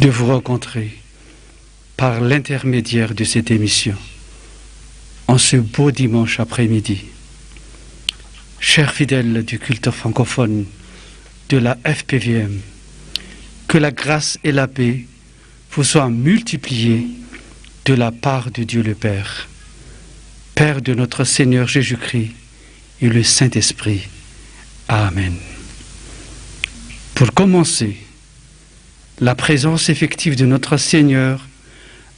de vous rencontrer par l'intermédiaire de cette émission en ce beau dimanche après-midi. Chers fidèles du culte francophone de la FPVM, que la grâce et la paix vous soient multipliées de la part de Dieu le Père, Père de notre Seigneur Jésus-Christ et le Saint-Esprit. Amen. Pour commencer, la présence effective de notre Seigneur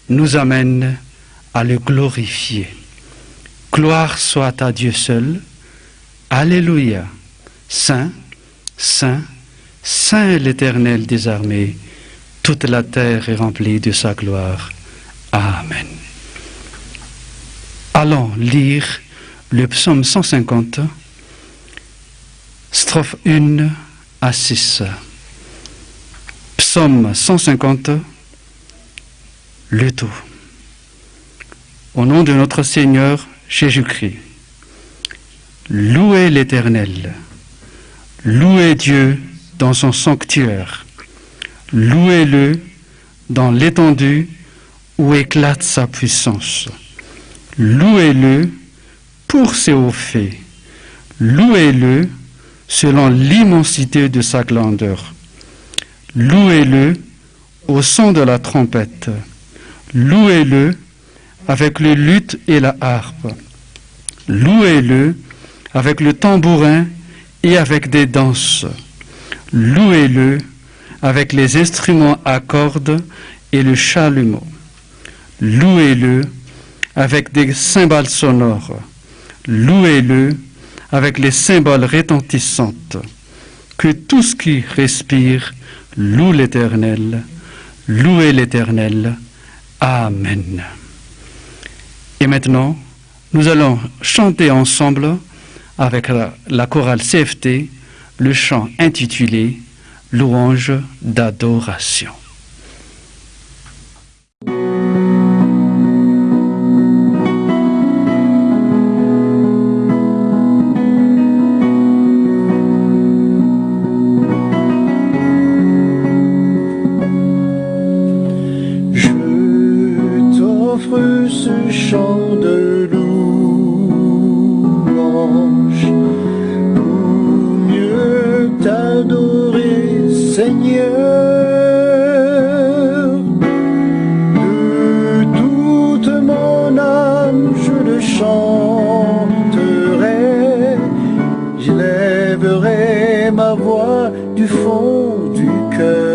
nous amène à le glorifier. Gloire soit à Dieu seul. Alléluia. Saint, Saint, Saint est l'Éternel des armées. Toute la terre est remplie de sa gloire. Amen. Allons lire le psaume 150, strophes 1 à 6. Psaume 150, le tout. Au nom de notre Seigneur Jésus-Christ, louez l'Éternel, louez Dieu dans son sanctuaire, louez-le dans l'étendue où éclate sa puissance, louez-le pour ses hauts faits, louez-le selon l'immensité de sa grandeur, louez-le au son de la trompette, louez-le avec le luth et la harpe, louez-le avec le tambourin et avec des danses, louez-le avec les instruments à cordes et le chalumeau, louez-le avec des cymbales sonores, louez-le avec les cymbales retentissantes. Que tout ce qui respire loue l'Éternel, louez l'Éternel. Amen. Et maintenant, nous allons chanter ensemble avec la chorale CFT le chant intitulé « Louange d'adoration ». Ce chant de louange pour mieux t'adorer, Seigneur. De toute mon âme je le chanterai, j'élèverai ma voix du fond du cœur.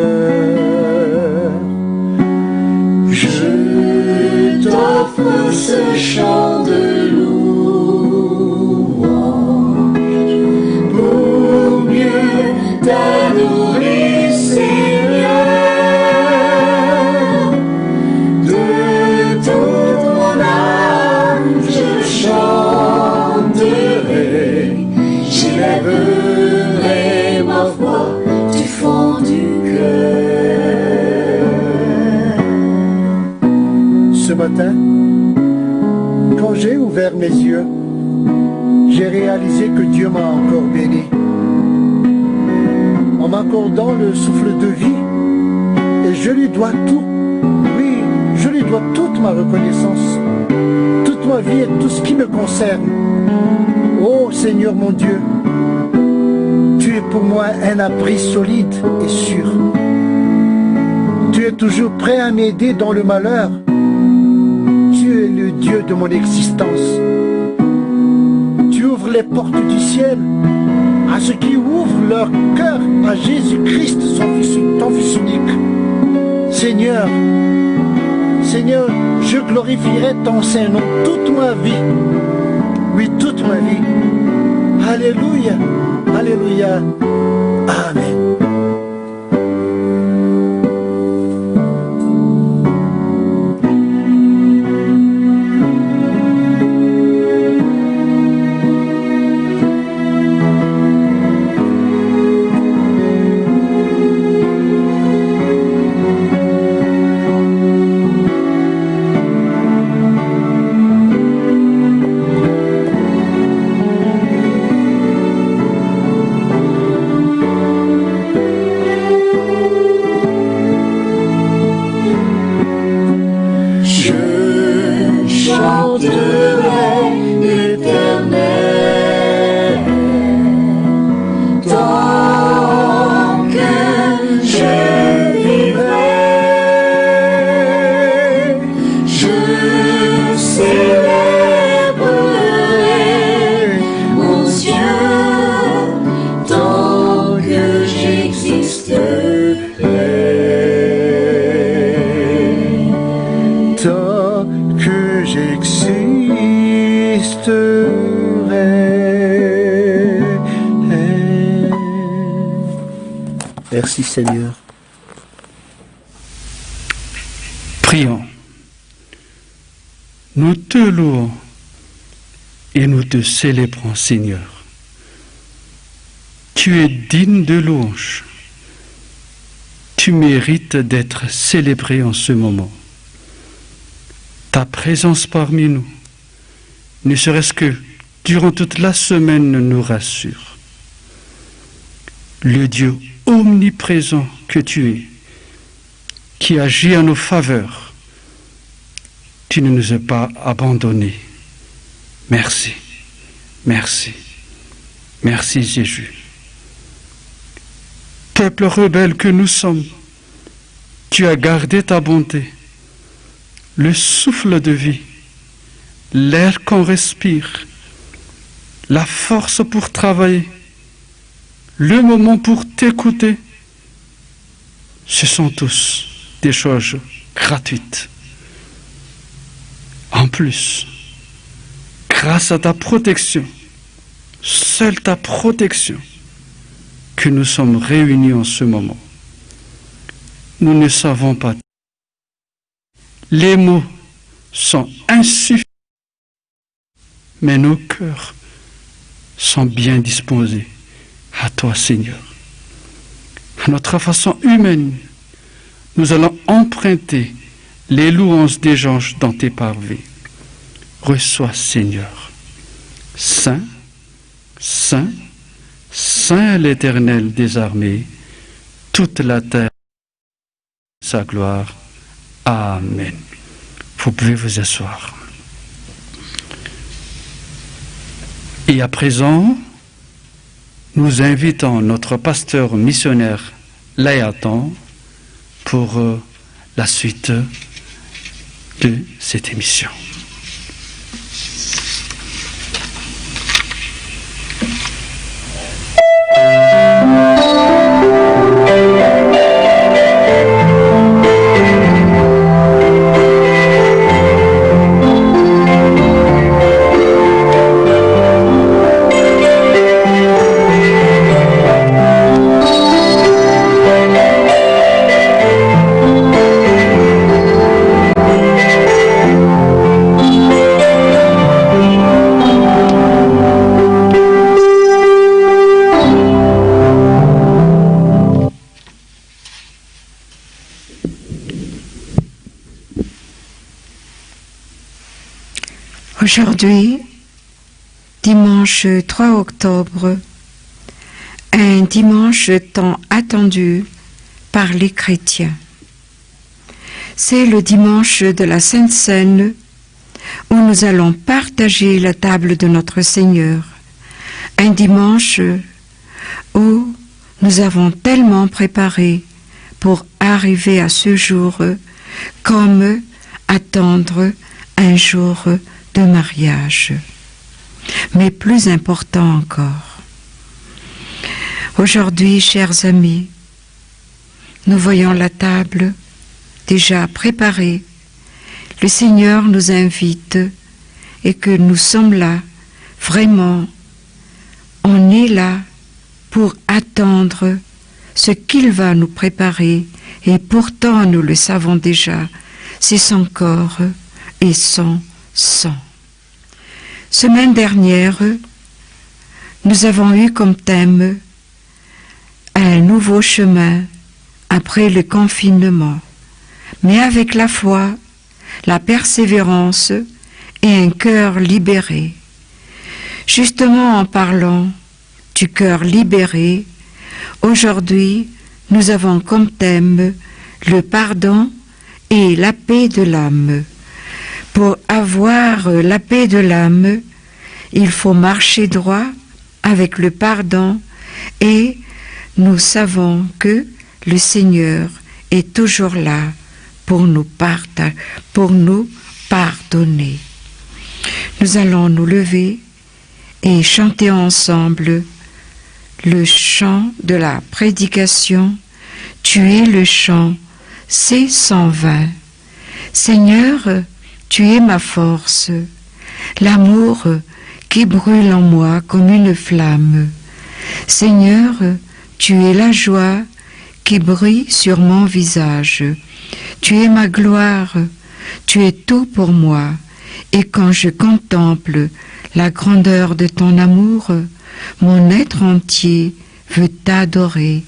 T'offre ce chant de louange pour mieux t'adorer, Seigneur. De toute mon âme je chanterai, j'élèverai ma voix du fond du cœur. Ce matin, quand j'ai ouvert mes yeux, j'ai réalisé que Dieu m'a encore béni. En m'accordant le souffle de vie, et je lui dois tout. Oui, je lui dois toute ma reconnaissance, toute ma vie et tout ce qui me concerne. Oh Seigneur mon Dieu, tu es pour moi un abri solide et sûr. Tu es toujours prêt à m'aider dans le malheur. Tu es le Dieu de mon existence. Tu ouvres les portes du ciel à ceux qui ouvrent leur cœur à Jésus-Christ, ton Fils unique. Seigneur, Seigneur, je glorifierai ton Saint-Nom toute ma vie. Oui, toute ma vie. Alléluia, Alléluia, Amen. existerait. Merci Seigneur. Prions. Nous te louons et nous te célébrons, Seigneur. Tu es digne de louange. Tu mérites d'être célébré en ce moment. Ta présence parmi nous, ne serait-ce que durant toute la semaine, nous rassure. Le Dieu omniprésent que tu es, qui agit en nos faveurs, tu ne nous as pas abandonnés. Merci, merci, merci Jésus. Peuple rebelle que nous sommes, tu as gardé ta bonté, le souffle de vie, l'air qu'on respire, la force pour travailler, le moment pour t'écouter. Ce sont tous des choses gratuites. En plus, grâce à ta protection, seule ta protection, que nous sommes réunis en ce moment. Nous ne savons pas. Les mots sont insuffisants, mais nos cœurs sont bien disposés à toi, Seigneur. À notre façon humaine, nous allons emprunter les louanges des anges dans tes parvis. Reçois, Seigneur. Saint, Saint, Saint l'Éternel des armées, toute la terre, sa gloire. Amen. Vous pouvez vous asseoir. Et à présent, nous invitons notre pasteur missionnaire Layatan pour la suite de cette émission. Aujourd'hui, dimanche 3 octobre, un dimanche tant attendu par les chrétiens. C'est le dimanche de la Sainte Seine où nous allons partager la table de notre Seigneur. Un dimanche où nous avons tellement préparé pour arriver à ce jour, comme attendre un jour de mariage. Mais plus important encore, aujourd'hui, chers amis, nous voyons la table déjà préparée. Le Seigneur nous invite et que nous sommes là, vraiment, on est là pour attendre ce qu'il va nous préparer et pourtant nous le savons déjà, c'est son corps et son sang. Semaine dernière, nous avons eu comme thème un nouveau chemin après le confinement, mais avec la foi, la persévérance et un cœur libéré. Justement en parlant du cœur libéré, aujourd'hui nous avons comme thème le pardon et la paix de l'âme. Pour avoir la paix de l'âme, il faut marcher droit avec le pardon et nous savons que le Seigneur est toujours là pour nous pardonner. Nous allons nous lever et chanter ensemble le chant de la prédication. Tu es le chant C120. Seigneur, tu es ma force, l'amour qui brûle en moi comme une flamme. Seigneur, tu es la joie qui brille sur mon visage. Tu es ma gloire, tu es tout pour moi. Et quand je contemple la grandeur de ton amour, mon être entier veut t'adorer.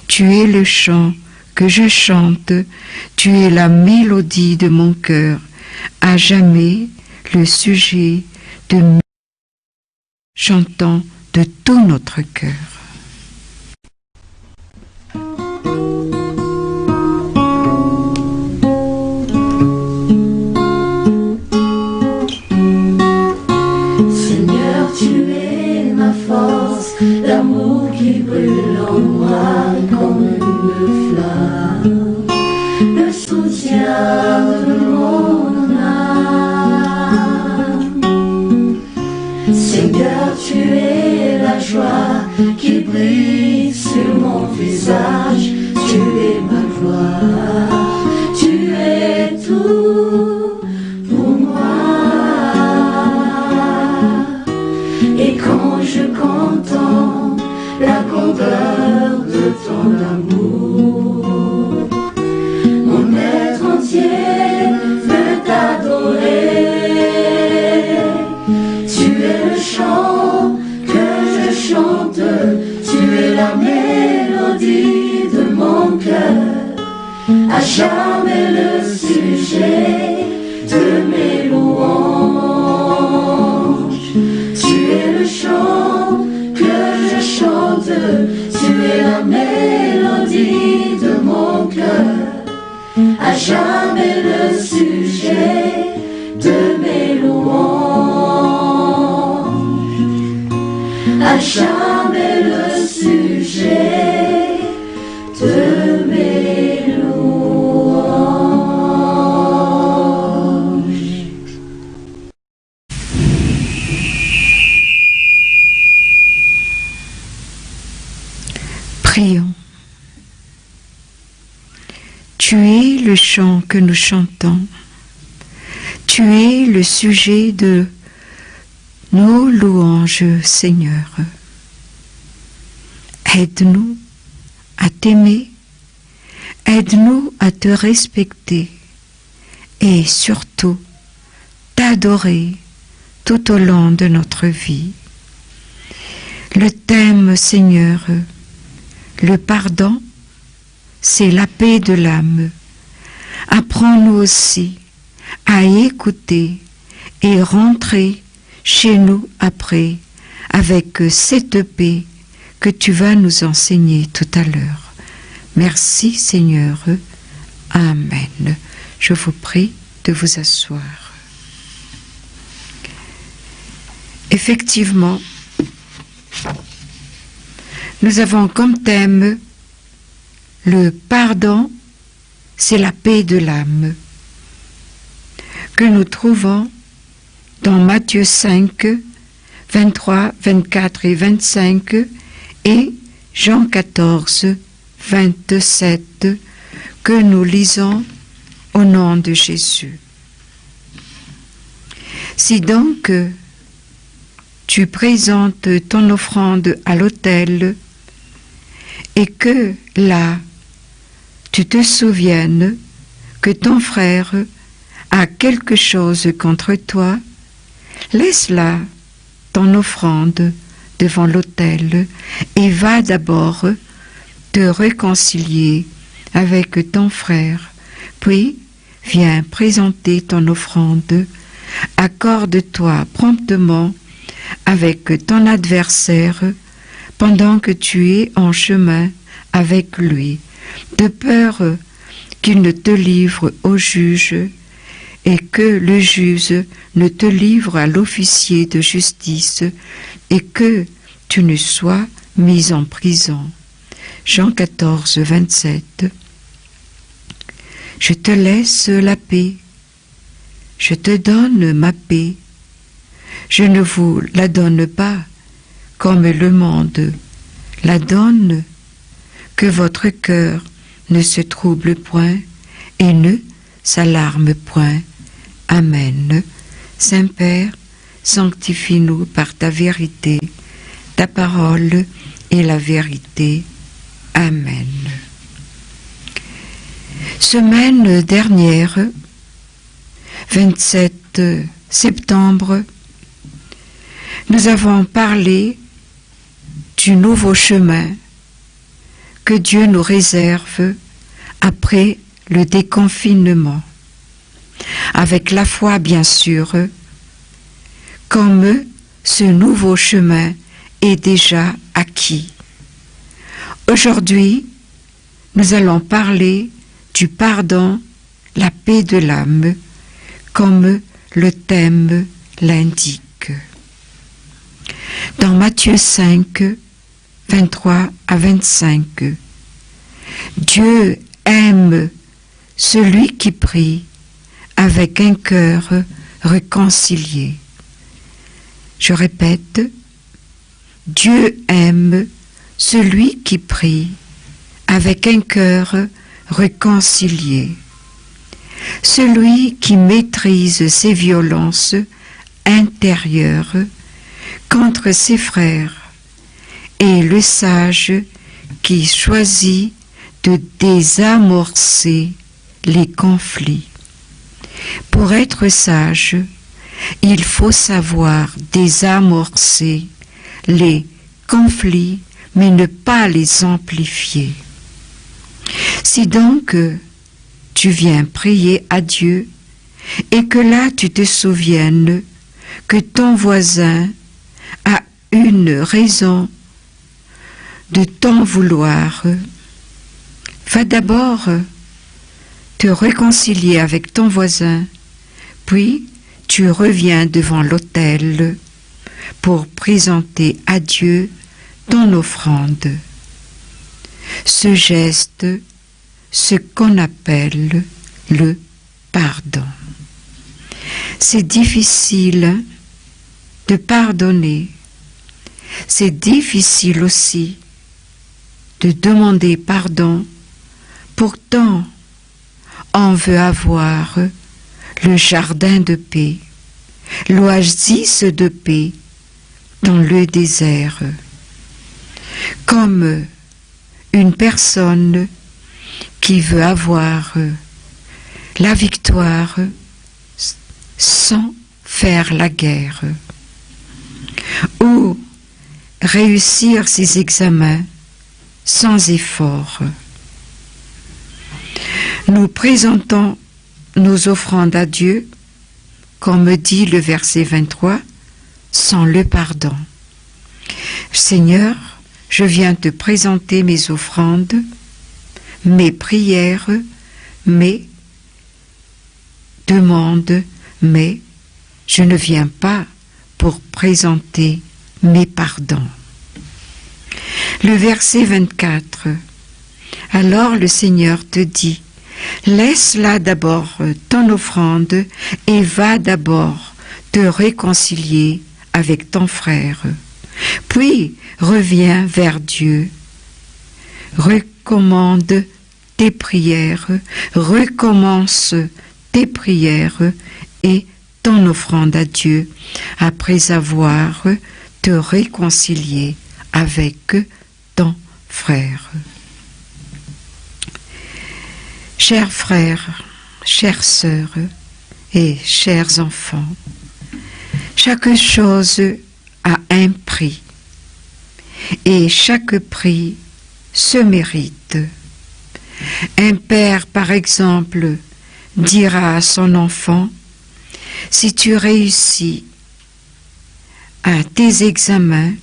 Tu es le chant que je chante, tu es la mélodie de mon cœur, à jamais le sujet de mes chantants de tout notre cœur. Seigneur, tu es ma force, l'amour qui brûle en moi comme une flamme, le soutien de mon âme. Seigneur, tu es la joie qui brille sur mon visage, tu es ma gloire, tu es tout pour moi. Et quand je contemple la grandeur de ton amour, mon être entier veut t'adorer. Tu es le chant que je chante, tu es la mélodie de mon cœur, à jamais le sujet de mes louanges. Tu es le chant que je chante, tu es la mélodie de mon cœur, à jamais le sujet de mes louanges, à jamais le sujet de mes louanges. Prions. Tu es le chant que nous chantons. Tu es le sujet de nos louanges, Seigneur. Aide-nous à t'aimer, aide-nous à te respecter et surtout t'adorer tout au long de notre vie. Le thème, Seigneur, le pardon, c'est la paix de l'âme. Apprends-nous aussi à écouter et rentrer chez nous après avec cette paix que tu vas nous enseigner tout à l'heure. Merci Seigneur. Amen. Je vous prie de vous asseoir. Effectivement, nous avons comme thème le pardon, c'est la paix de l'âme, que nous trouvons dans Matthieu 5, 23, 24 et 25 et Jean 14, 27, que nous lisons au nom de Jésus. Si donc tu présentes ton offrande à l'autel et que là, tu te souviennes que ton frère a quelque chose contre toi, laisse là ton offrande devant l'autel et va d'abord te réconcilier avec ton frère, puis viens présenter ton offrande, accorde-toi promptement avec ton adversaire pendant que tu es en chemin avec lui, de peur qu'il ne te livre au juge et que le juge ne te livre à l'officier de justice et que tu ne sois mis en prison. Jean 14, 27. Je te laisse la paix, je te donne ma paix. Je ne vous la donne pas comme le monde la donne, que votre cœur ne se trouble point et ne s'alarme point. Amen. Saint-Père, sanctifie-nous par ta vérité. Ta parole est la vérité. Amen. Semaine dernière, 27 septembre, nous avons parlé du nouveau chemin que Dieu nous réserve après le déconfinement, avec la foi bien sûr, comme ce nouveau chemin est déjà acquis. Aujourd'hui, nous allons parler du pardon, la paix de l'âme, comme le thème l'indique. Dans Matthieu 5, 23 à 25, Dieu aime celui qui prie avec un cœur réconcilié. Je répète, Dieu aime celui qui prie avec un cœur réconcilié. Celui qui maîtrise ses violences intérieures contre ses frères et le sage qui choisit de désamorcer les conflits. Pour être sage, il faut savoir désamorcer les conflits, mais ne pas les amplifier. Si donc tu viens prier à Dieu et que là tu te souviennes que ton voisin a une raison de t'en vouloir, va d'abord te réconcilier avec ton voisin, puis tu reviens devant l'autel pour présenter à Dieu ton offrande. Ce geste, ce qu'on appelle le pardon. C'est difficile de pardonner. C'est difficile aussi de demander pardon. Pourtant, on veut avoir le jardin de paix, l'oasis de paix dans le désert. Comme une personne qui veut avoir la victoire sans faire la guerre, ou réussir ses examens sans effort. Nous présentons nos offrandes à Dieu, comme dit le verset 23, sans le pardon. Seigneur, je viens te présenter mes offrandes, mes prières, mes demandes, mais je ne viens pas pour présenter mes pardons. Le verset 24. Alors le Seigneur te dit, laisse là d'abord ton offrande et va d'abord te réconcilier avec ton frère. Puis reviens vers Dieu. Recommande tes prières, recommence tes prières et ton offrande à Dieu après avoir te réconcilié avec ton frère. Chers frères, chères sœurs et chers enfants, chaque chose a un prix et chaque prix se mérite. Un père, par exemple, dira à son enfant, si tu réussis à tes examens,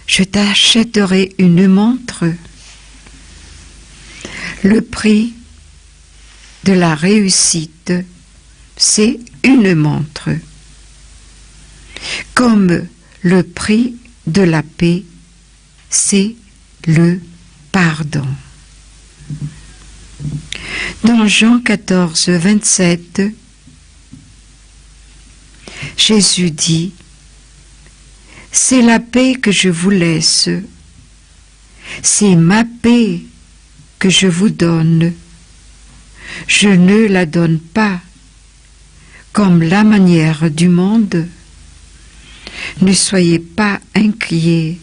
je t'achèterai une montre. Le prix de la réussite, c'est une montre. Comme le prix de la paix, c'est le pardon. Dans Jean 14, 27, Jésus dit, « C'est la paix que je vous laisse, c'est ma paix que je vous donne. Je ne la donne pas comme la manière du monde. Ne soyez pas inquiets,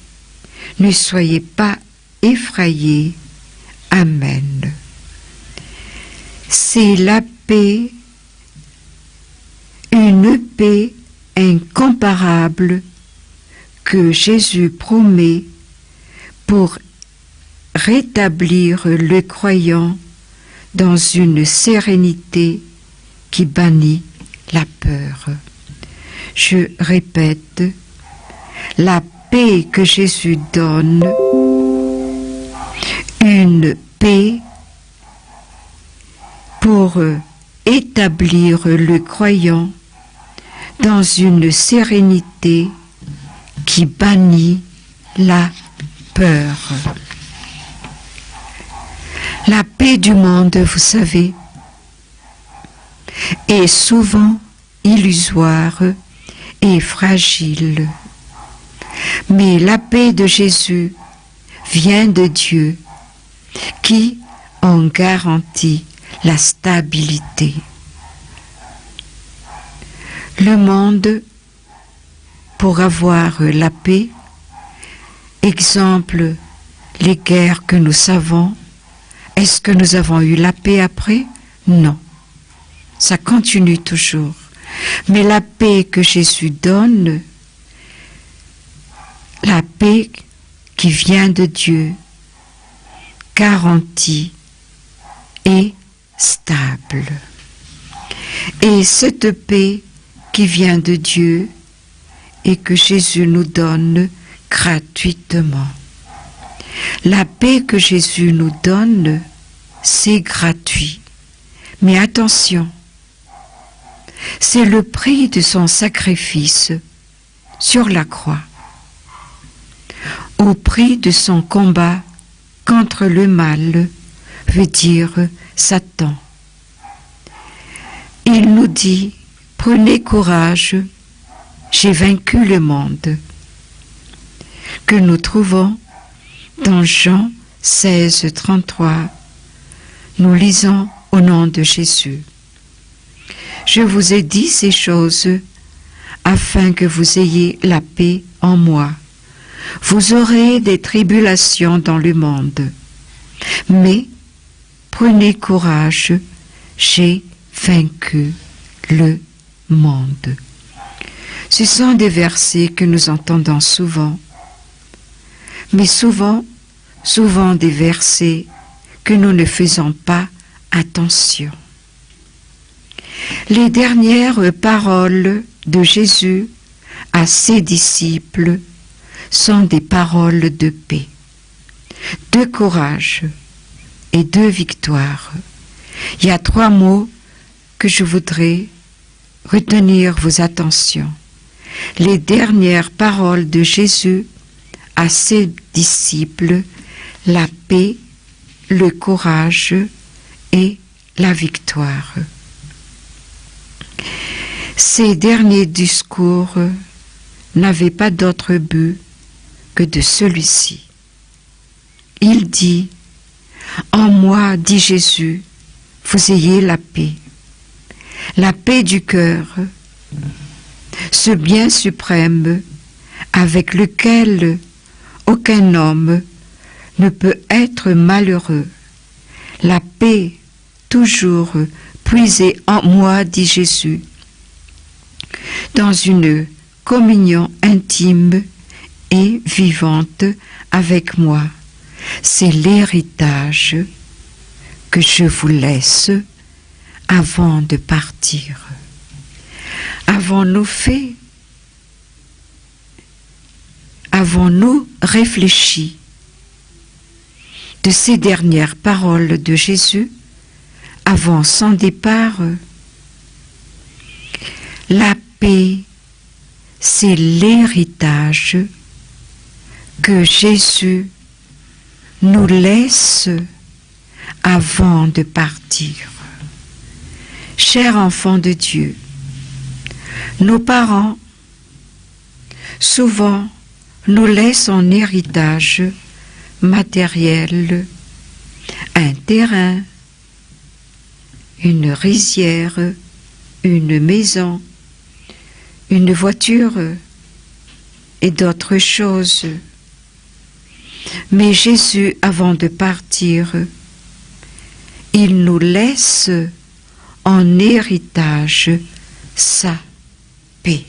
ne soyez pas effrayés. Amen. C'est la paix, une paix incomparable que Jésus promet pour rétablir le croyant dans une sérénité qui bannit la peur. Je répète, la paix que Jésus donne, une paix pour établir le croyant dans une sérénité qui bannit la peur. La paix du monde, vous savez, est souvent illusoire et fragile. Mais la paix de Jésus vient de Dieu, qui en garantit la stabilité. Le monde, pour avoir la paix, exemple, les guerres que nous savons, est-ce que nous avons eu la paix après? Non. Ça continue toujours. Mais la paix que Jésus donne, la paix qui vient de Dieu, garantie et stable. Et cette paix qui vient de Dieu et que Jésus nous donne gratuitement. La paix que Jésus nous donne, c'est gratuit. Mais attention, c'est le prix de son sacrifice sur la croix, au prix de son combat contre le mal, veut dire Satan. Il nous dit, prenez courage, j'ai vaincu le monde, que nous trouvons dans Jean 16, 33. Nous lisons au nom de Jésus. Je vous ai dit ces choses afin que vous ayez la paix en moi. Vous aurez des tribulations dans le monde, mais prenez courage, j'ai vaincu le monde. Ce sont des versets que nous entendons souvent, mais souvent des versets que nous ne faisons pas attention. Les dernières paroles de Jésus à ses disciples sont des paroles de paix, de courage et de victoire. Il y a 3 mots que je voudrais retenir vos attentions. Les dernières paroles de Jésus à ses disciples, la paix, le courage et la victoire. Ces derniers discours n'avaient pas d'autre but que de celui-ci. Il dit, « En moi, dit Jésus, vous ayez la paix du cœur, ce bien suprême avec lequel aucun homme ne peut être malheureux. La paix toujours puisée en moi, dit Jésus, dans une communion intime et vivante avec moi. C'est l'héritage que je vous laisse avant de partir. » Avons-nous réfléchi de ces dernières paroles de Jésus avant son départ? La paix, c'est l'héritage que Jésus nous laisse avant de partir. Chers enfants de Dieu, nos parents souvent nous laissent en héritage matériel un terrain, une rizière, une maison, une voiture, et d'autres choses. Mais Jésus, avant de partir, il nous laisse en héritage sa paix.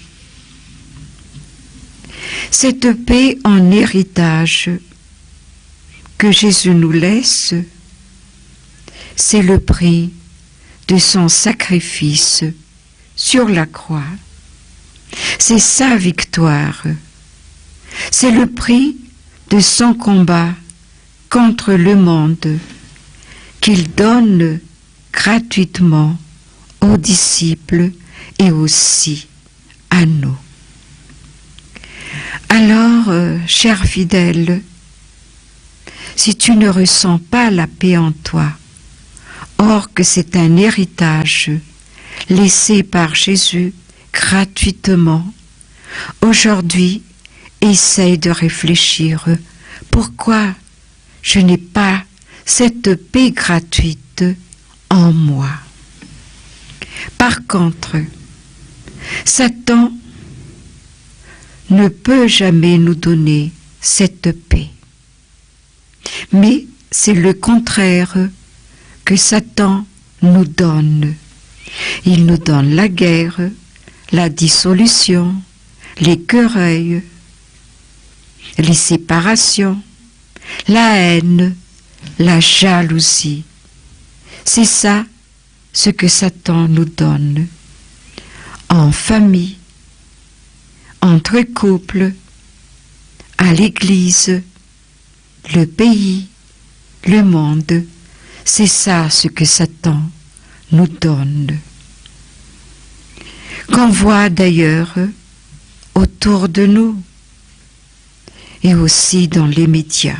Cette paix en héritage que Jésus nous laisse, c'est le prix de son sacrifice sur la croix. C'est sa victoire. C'est le prix de son combat contre le monde qu'il donne gratuitement aux disciples et aussi à nous. Alors, cher fidèle, si tu ne ressens pas la paix en toi, or que c'est un héritage laissé par Jésus gratuitement, aujourd'hui, essaye de réfléchir pourquoi je n'ai pas cette paix gratuite en moi. Par contre, Satan ne peut jamais nous donner cette paix. Mais c'est le contraire que Satan nous donne. Il nous donne la guerre, la dissolution, les querelles, les séparations, la haine, la jalousie. C'est ça ce que Satan nous donne. En famille, entre couples, à l'église, le pays, le monde, c'est ça ce que Satan nous donne. Qu'on voit d'ailleurs autour de nous et aussi dans les médias.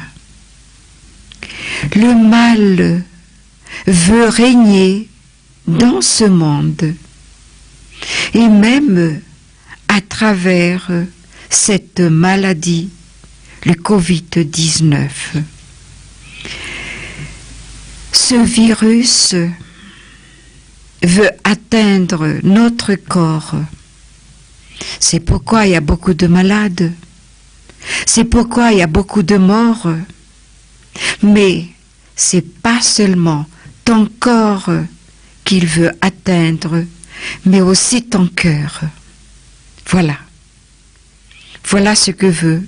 Le mal veut régner dans ce monde et même à travers cette maladie, le Covid-19. Ce virus veut atteindre notre corps. C'est pourquoi il y a beaucoup de malades. C'est pourquoi il y a beaucoup de morts. Mais c'est pas seulement ton corps qu'il veut atteindre, mais aussi ton cœur. Voilà. Voilà ce que veut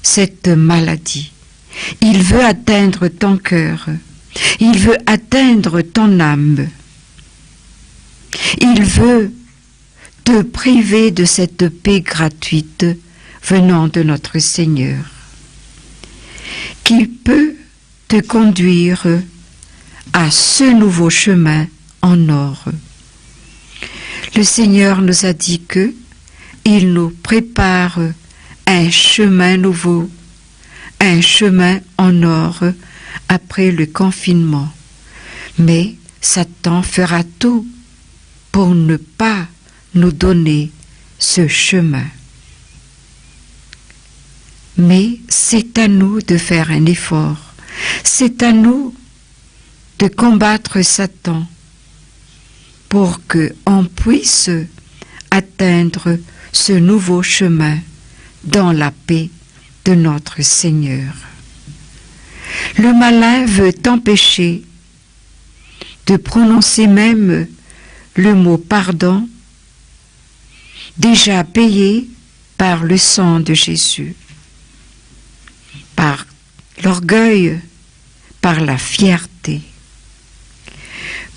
cette maladie. Il veut atteindre ton cœur. Il veut atteindre ton âme. Il veut te priver de cette paix gratuite venant de notre Seigneur, qui peut te conduire à ce nouveau chemin en or. Le Seigneur nous a dit que il nous prépare un chemin nouveau, un chemin en or après le confinement. Mais Satan fera tout pour ne pas nous donner ce chemin. Mais c'est à nous de faire un effort. C'est à nous de combattre Satan pour qu'on puisse atteindre ce nouveau chemin dans la paix de notre Seigneur. Le malin veut t'empêcher de prononcer même le mot pardon, déjà payé par le sang de Jésus, par l'orgueil, par la fierté.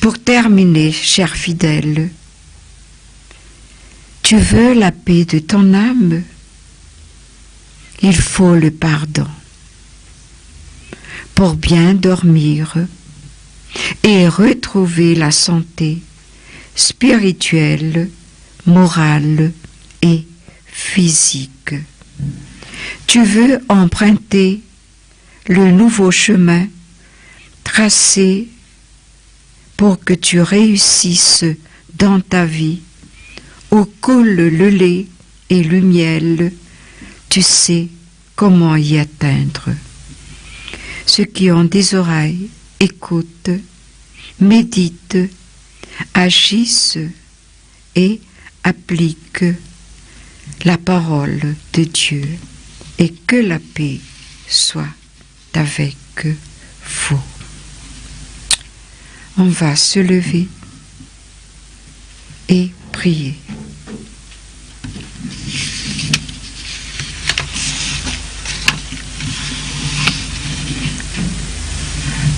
Pour terminer, cher fidèle, tu veux la paix de ton âme? Il faut le pardon pour bien dormir et retrouver la santé spirituelle, morale et physique. Tu veux emprunter le nouveau chemin tracé pour que tu réussisses dans ta vie, où coule le lait et le miel, tu sais comment y atteindre. Ceux qui ont des oreilles, écoutent, méditent, agissent et appliquent la parole de Dieu et que la paix soit avec vous. On va se lever et prier.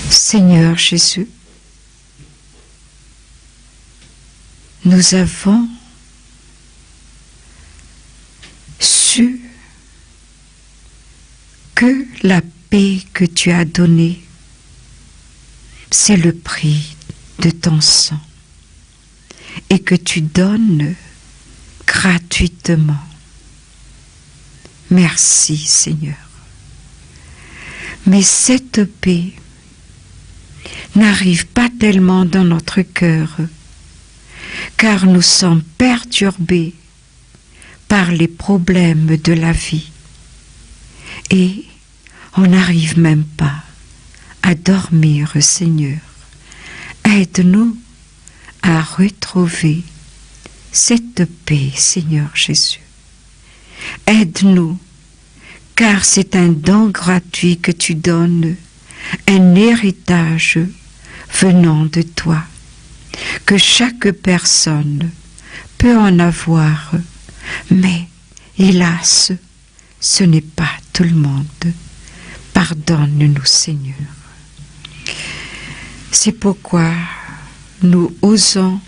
Seigneur Jésus, nous avons su que la paix que tu as donnée, c'est le prix de ton sang et que tu donnes gratuitement. Merci Seigneur. Mais cette paix n'arrive pas tellement dans notre cœur, car nous sommes perturbés par les problèmes de la vie et on n'arrive même pas à dormir, Seigneur. Aide-nous à retrouver cette paix, Seigneur Jésus. Aide-nous, car c'est un don gratuit que tu donnes, un héritage venant de toi, que chaque personne peut en avoir, mais hélas, ce n'est pas tout le monde. Pardonne-nous, Seigneur. C'est pourquoi nous osons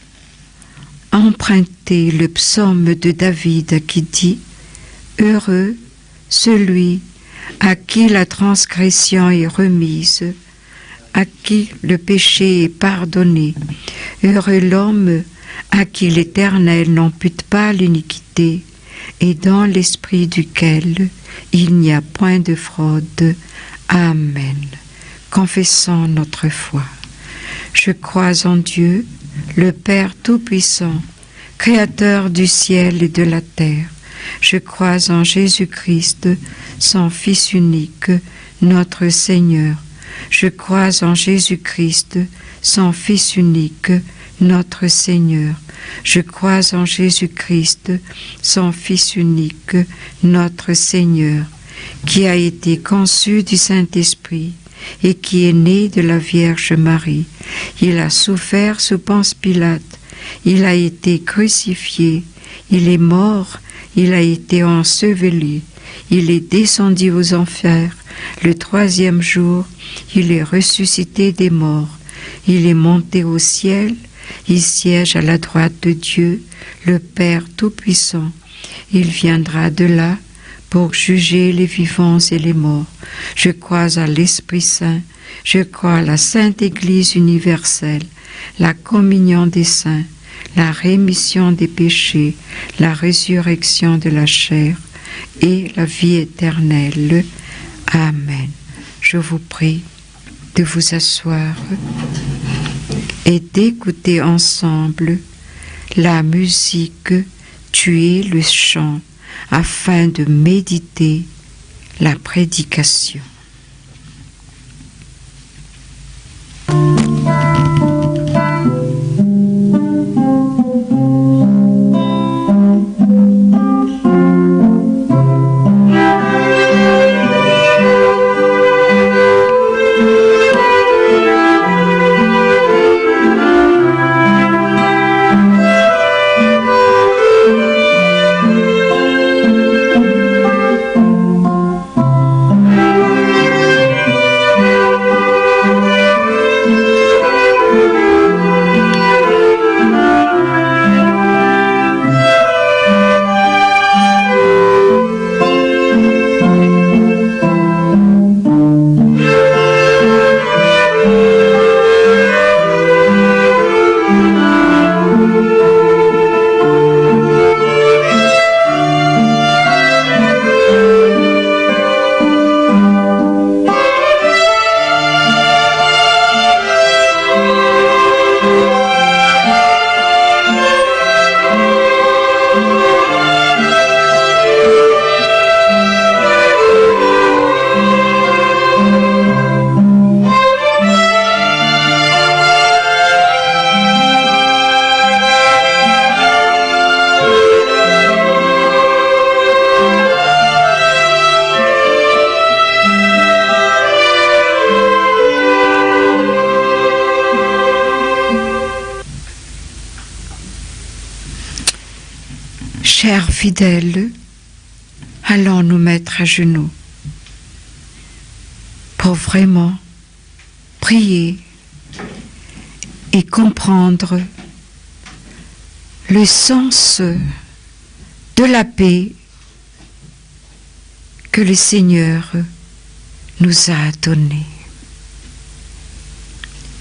emprunter le psaume de David qui dit « Heureux celui à qui la transgression est remise, à qui le péché est pardonné. Heureux l'homme à qui l'Éternel n'ampute pas l'iniquité et dans l'esprit duquel il n'y a point de fraude. Amen. » Confessons notre foi. Je crois en Dieu, le Père Tout-Puissant, Créateur du ciel et de la terre. Je crois en Jésus-Christ, son Fils unique, notre Seigneur. Je crois en Jésus-Christ, son Fils unique, notre Seigneur. Je crois en Jésus-Christ, son Fils unique, notre Seigneur, qui a été conçu du Saint-Esprit et qui est né de la Vierge Marie. Il a souffert sous Ponce Pilate, il a été crucifié, il est mort, il a été enseveli, il est descendu aux enfers. Le troisième jour, il est ressuscité des morts, il est monté au ciel, il siège à la droite de Dieu, le Père Tout-Puissant. Il viendra de là pour juger les vivants et les morts. Je crois à l'Esprit Saint, je crois à la Sainte Église universelle, la communion des saints, la rémission des péchés, la résurrection de la chair et la vie éternelle. Amen. Je vous prie de vous asseoir et d'écouter ensemble la musique « Tu es le chant » afin de méditer la prédication. fidèles, allons nous mettre à genoux pour vraiment prier et comprendre le sens de la paix que le Seigneur nous a donnée.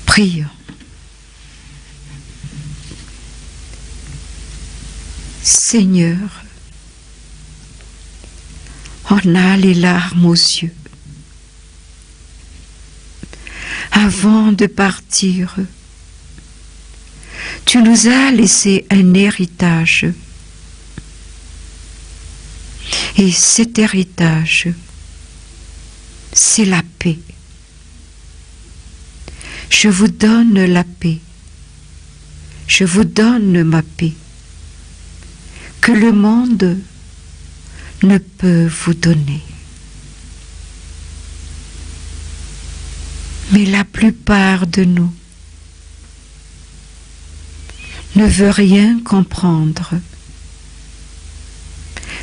Prions. Seigneur, on a les larmes aux yeux. Avant de partir, tu nous as laissé un héritage. Et cet héritage, c'est la paix. Je vous donne la paix. Je vous donne ma paix, que le monde ne peut vous donner. Mais la plupart de nous ne veut rien comprendre,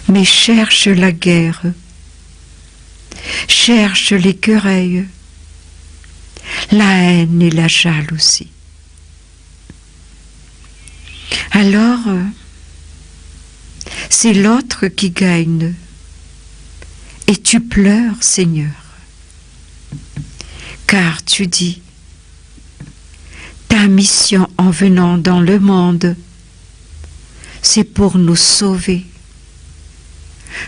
mais cherche la guerre, cherche les querelles, la haine et la jalousie. Alors, c'est l'autre qui gagne, et tu pleures, Seigneur, car tu dis, ta mission en venant dans le monde, c'est pour nous sauver,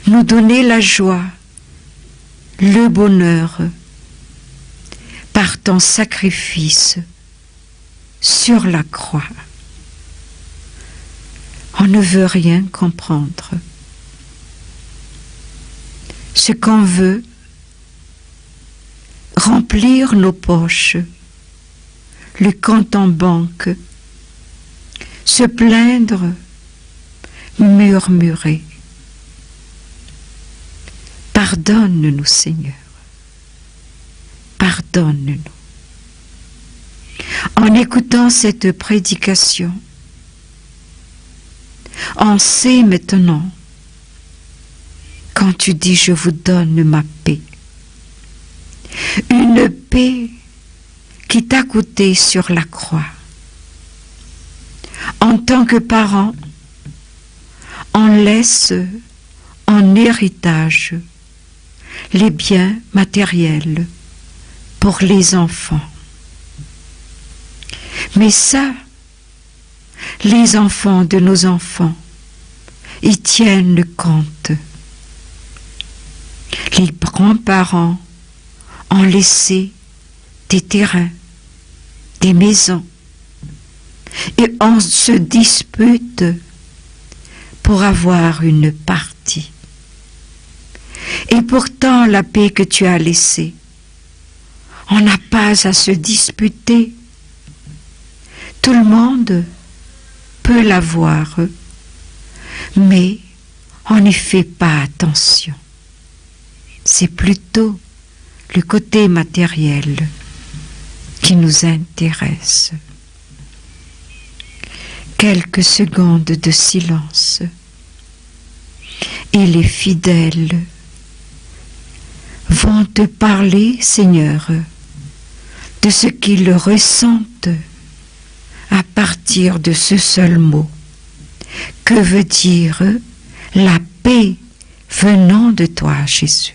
nous donner la joie, le bonheur, par ton sacrifice sur la croix. On ne veut rien comprendre. Ce qu'on veut, remplir nos poches, le compte en banque, se plaindre, murmurer. Pardonne-nous, Seigneur. Pardonne-nous. En écoutant cette prédication, on sait maintenant, quand tu dis « je vous donne ma paix », une paix qui t'a coûté sur la croix. En tant que parents, on laisse en héritage les biens matériels pour les enfants. Mais ça, les enfants de nos enfants, ils tiennent le compte. Les grands-parents ont laissé des terrains, des maisons, et on se dispute pour avoir une partie. Et pourtant, la paix que tu as laissée, on n'a pas à se disputer. Tout le monde peut l'avoir, mais on n'y fait pas attention. C'est plutôt le côté matériel qui nous intéresse. Quelques secondes de silence et les fidèles vont te parler, Seigneur, de ce qu'ils ressentent à partir de ce seul mot. Que veut dire la paix venant de toi, Jésus?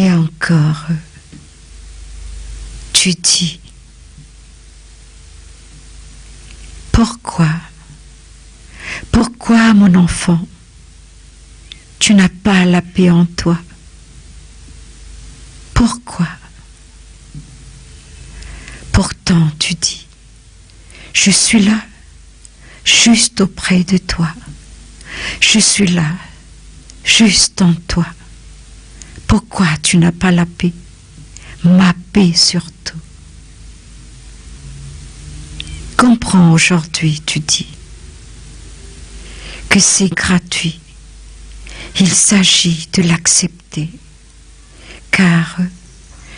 Et encore, tu dis, pourquoi, mon enfant, tu n'as pas la paix en toi? Pourquoi? Pourtant, tu dis, je suis là, juste auprès de toi. Je suis là, juste en toi. Pourquoi tu n'as pas la paix? Ma paix surtout. comprends aujourd'hui, tu dis, que c'est gratuit. Il s'agit de l'accepter, car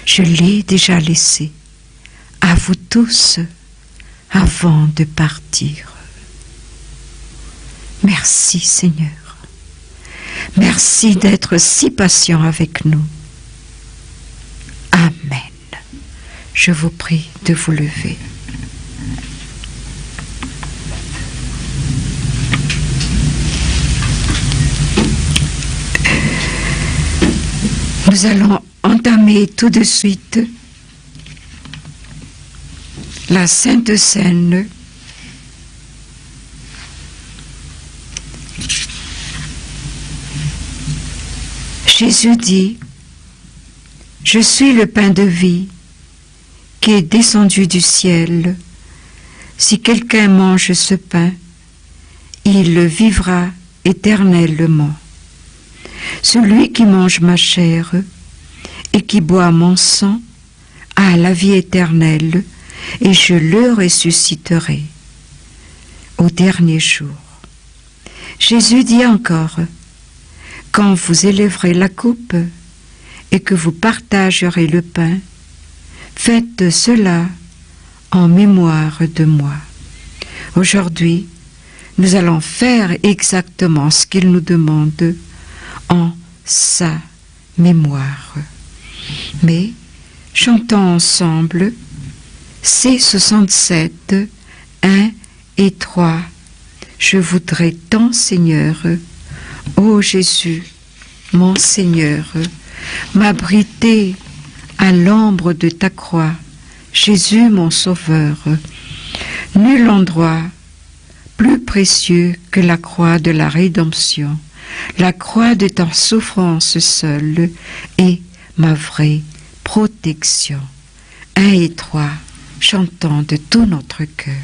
je l'ai déjà laissé à vous tous avant de partir. Merci Seigneur. Merci d'être si patient avec nous. Amen. Je vous prie de vous lever. Nous allons entamer tout de suite la Sainte Seine. Jésus dit, « Je suis le pain de vie qui est descendu du ciel. Si quelqu'un mange ce pain, il vivra éternellement. Celui qui mange ma chair et qui boit mon sang a la vie éternelle, et je le ressusciterai au dernier jour. » Jésus dit encore, « Quand vous élèverez la coupe et que vous partagerez le pain, faites cela en mémoire de moi. » Aujourd'hui, nous allons faire exactement ce qu'il nous demande en sa mémoire. Mais chantons ensemble C67, 1 et 3. Je voudrais tant, Seigneur, ô Jésus, mon Seigneur, m'abriter à l'ombre de ta croix. Jésus, mon Sauveur, nul endroit plus précieux que la croix de la rédemption. La croix de ta souffrance seule est ma vraie protection. 1 et 3, chantons de tout notre cœur.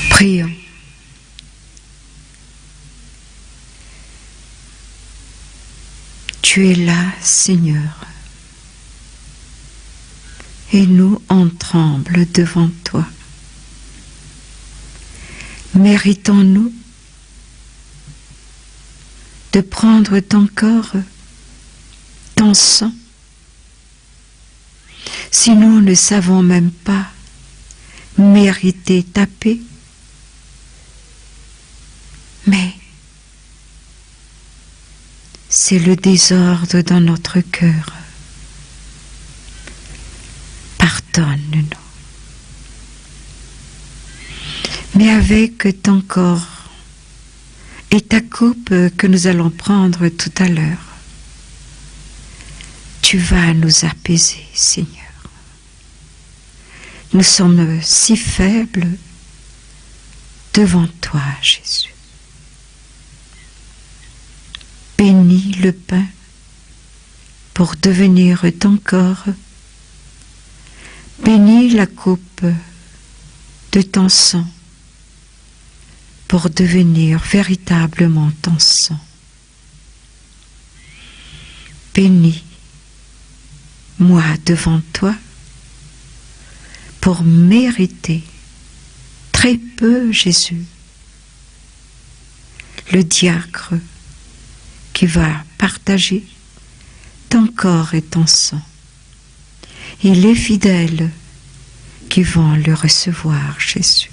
Prions. Tu es là, Seigneur, et nous on tremble devant toi. Méritons-nous de prendre ton corps, ton sang, si nous ne savons même pas mériter ta paix? Mais c'est le désordre dans notre cœur. Pardonne-nous. Mais avec ton corps et ta coupe que nous allons prendre tout à l'heure, tu vas nous apaiser, Seigneur. Nous sommes si faibles devant toi, Jésus. Bénis le pain pour devenir ton corps. Bénis la coupe de ton sang pour devenir véritablement ton sang. Bénis-moi devant toi pour mériter très peu, Jésus, le diacre qui va partager ton corps et ton sang, et les fidèles qui vont le recevoir, Jésus.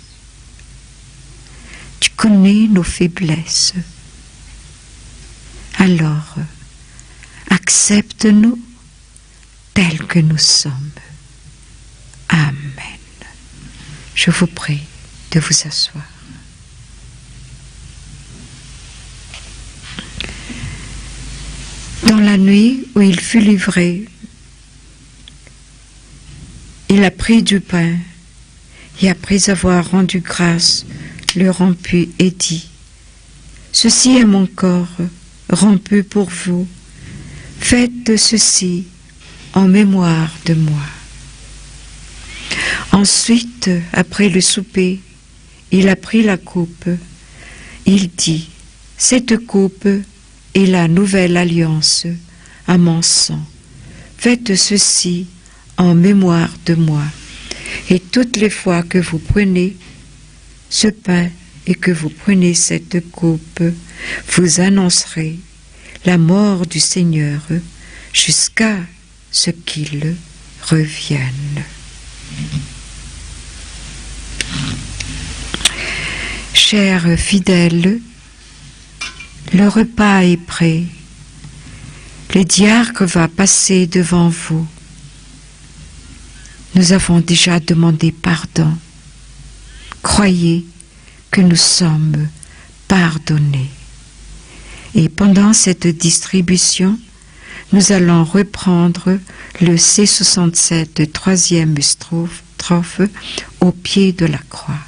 Tu connais nos faiblesses, alors accepte-nous tels que nous sommes. Amen. Je vous prie de vous asseoir. Dans la nuit où il fut livré, il a pris du pain et après avoir rendu grâce, le romput et dit: ceci est mon corps rompu pour vous. Faites ceci en mémoire de moi. Ensuite, après le souper, il a pris la coupe. Il dit: cette coupe est la nouvelle alliance à mon sang. Faites ceci en mémoire de moi. Et toutes les fois que vous prenez ce pain et que vous prenez cette coupe, vous annoncerez la mort du Seigneur jusqu'à ce qu'il revienne. Chers fidèles, le repas est prêt. Le diacre va passer devant vous. Nous avons déjà demandé pardon. Croyez que nous sommes pardonnés. Et pendant cette distribution, nous allons reprendre le C67, troisième strophe, au pied de la croix.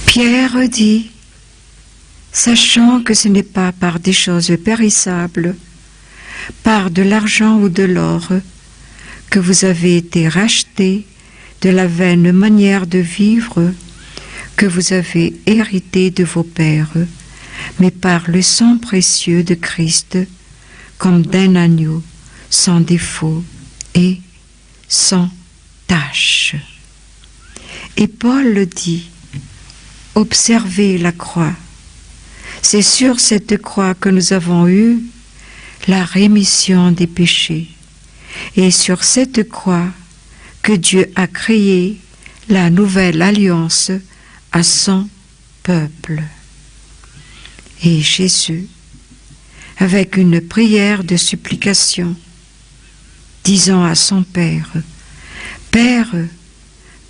Pierre dit: sachant que ce n'est pas par des choses périssables, par de l'argent ou de l'or, que vous avez été rachetés de la vaine manière de vivre que vous avez hérité de vos pères, mais par le sang précieux de Christ, comme d'un agneau, sans défaut et sans tache. Et Paul le dit, observez la croix. C'est sur cette croix que nous avons eu la rémission des péchés. Et sur cette croix que Dieu a créé la nouvelle alliance à son peuple. Et Jésus, avec une prière de supplication, disant à son Père, « Père,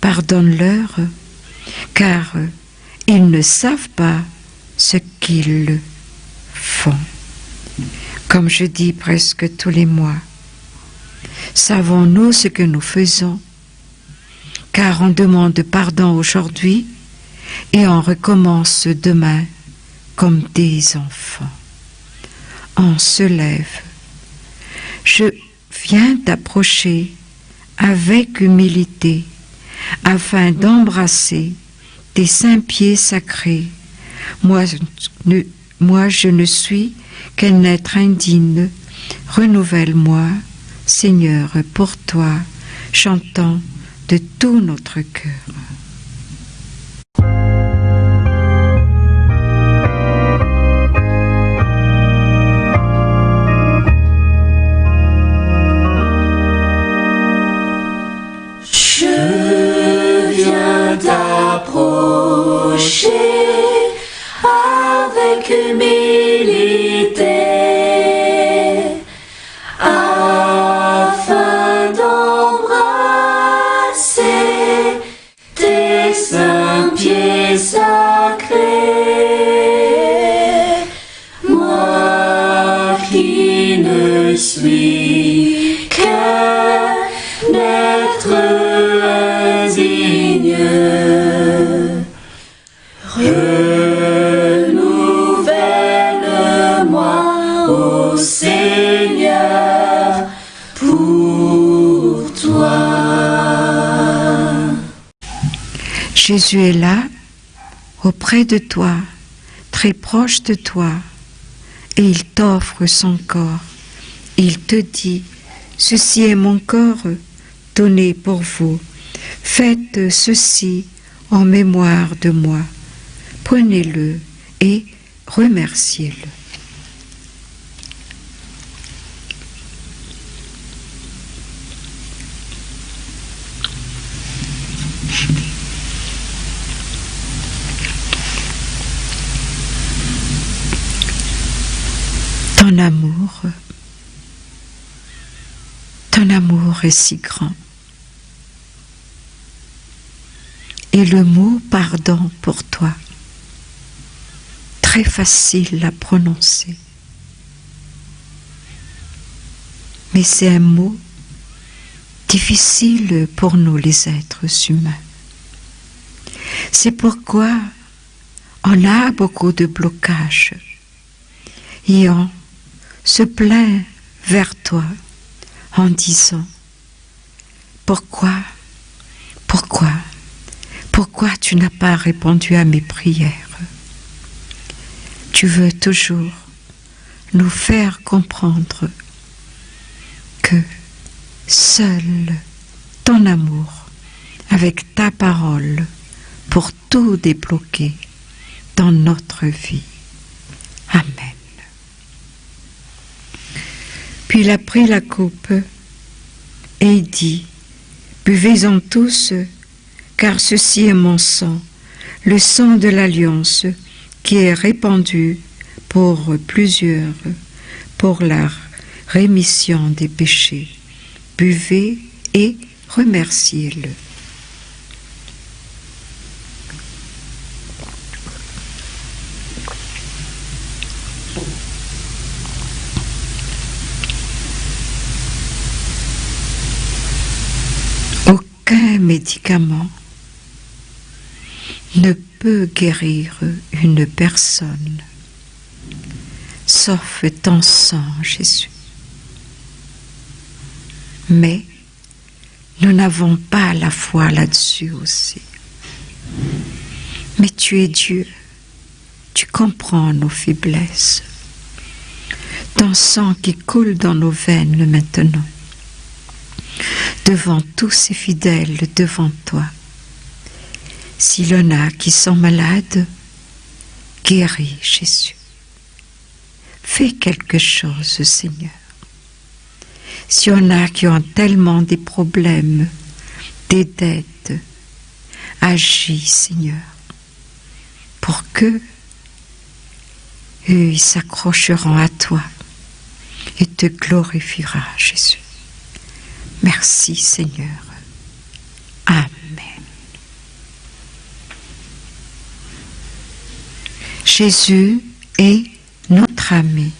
pardonne-leur, car ils ne savent pas ce qu'ils font. » Comme je dis presque tous les mois, savons-nous ce que nous faisons? Car on demande pardon aujourd'hui et on recommence demain comme des enfants. On se lève. Je viens d'approcher avec humilité afin d'embrasser tes saints pieds sacrés. Moi, je ne suis qu'un être indigne. Renouvelle-moi, Seigneur, pour toi, chantant de tout notre cœur. Je viens d'approcher avec humilité afin d'embrasser tes saints pieds sacrés. Moi qui ne suis qu'un être indigne, renouvelle-moi, ô Seigneur, pour toi. Jésus est là, auprès de toi, très proche de toi, et il t'offre son corps. Il te dit, ceci est mon corps donné pour vous. Faites ceci en mémoire de moi. Prenez-le et remerciez-le. Ton amour est si grand. Et le mot pardon pour toi, très facile à prononcer. Mais c'est un mot difficile pour nous les êtres humains. C'est pourquoi on a beaucoup de blocages et on se plaint vers toi en disant pourquoi tu n'as pas répondu à mes prières? Tu veux toujours nous faire comprendre que seul ton amour, avec ta parole, pour tout débloquer dans notre vie. Amen. Puis il a pris la coupe et il dit, buvez-en tous, car ceci est mon sang, le sang de l'alliance qui est répandu pour plusieurs, pour la rémission des péchés. Buvez et remerciez-le. Aucun médicament ne peut guérir une personne, sauf ton sang, Jésus. Mais nous n'avons pas la foi là-dessus aussi. Mais tu es Dieu, tu comprends nos faiblesses. ton sang qui coule dans nos veines maintenant, devant tous ces fidèles, devant toi. S'il y en a qui sont malades, guéris, Jésus. Fais quelque chose, Seigneur. S'il y en a qui ont tellement des problèmes, des dettes, agis, Seigneur, pour que eux, ils s'accrocheront à toi et te glorifiera, Jésus. Merci, Seigneur. Amen. Jésus est notre ami.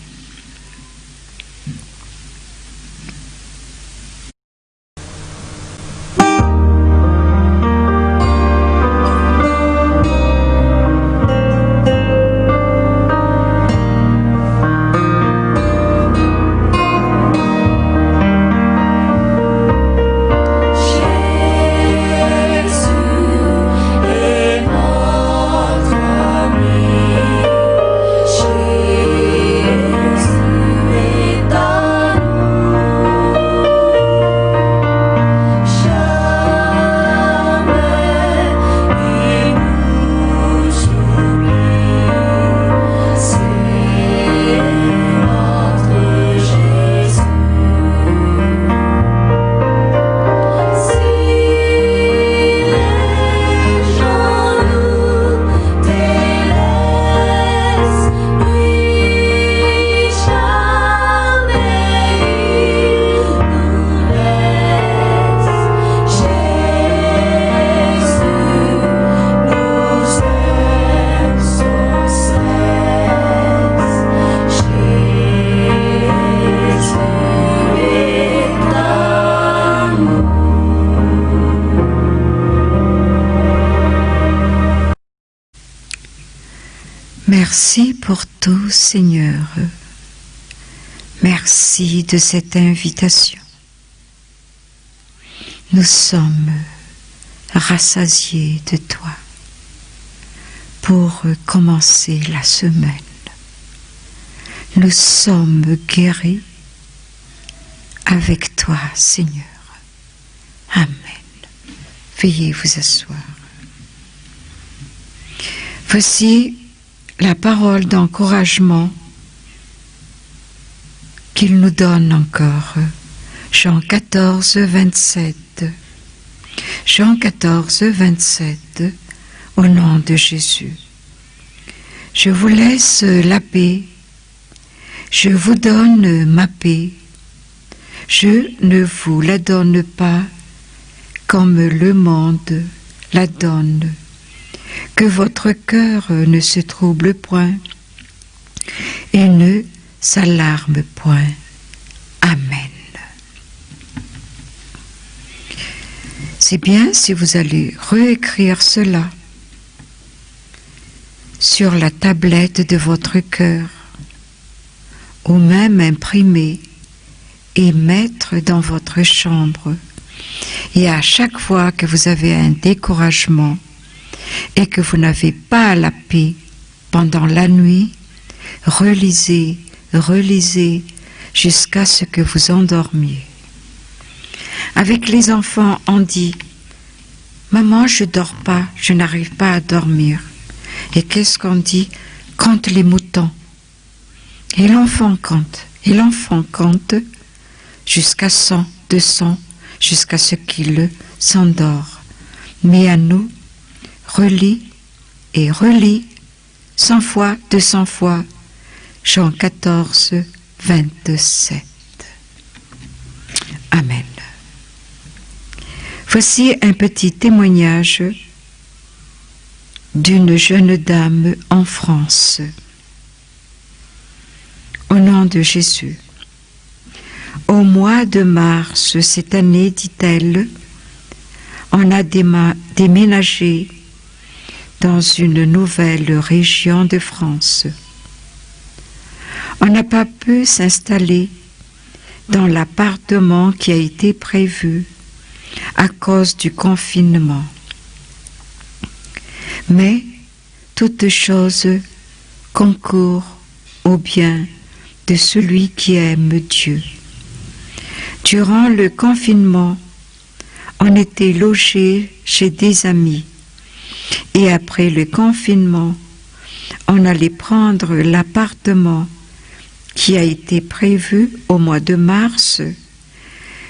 Merci pour tout, Seigneur. Merci de cette invitation. Nous sommes rassasiés de toi pour commencer la semaine. Nous sommes guéris avec toi, Seigneur. Amen. Veuillez vous asseoir. Voici la parole d'encouragement qu'il nous donne encore. Jean 14, 27. Jean 14, 27, au nom de Jésus. Je vous laisse la paix, je vous donne ma paix, je ne vous la donne pas comme le monde la donne. Que votre cœur ne se trouble point et ne s'alarme point. Amen. C'est bien si vous allez réécrire cela sur la tablette de votre cœur ou même imprimer et mettre dans votre chambre. Et à chaque fois que vous avez un découragement et que vous n'avez pas la paix pendant la nuit, relisez, relisez jusqu'à ce que vous endormiez. Avec les enfants, on dit « Maman, je dors pas, je n'arrive pas à dormir. » Et qu'est-ce qu'on dit? Compte les moutons. Et l'enfant compte jusqu'à 100, 200, jusqu'à ce qu'il s'endort. Mais à nous, relis et relis 100 fois, 200 fois, Jean 14, 27. Amen. Voici un petit témoignage d'une jeune dame en France. Au nom de Jésus. Au mois de mars cette année, dit-elle, on a déménagé dans une nouvelle région de France. On n'a pas pu s'installer dans l'appartement qui a été prévu à cause du confinement. Mais toute chose concourt au bien de celui qui aime Dieu. Durant le confinement, on était logé chez des amis et après le confinement, on allait prendre l'appartement qui a été prévu au mois de mars.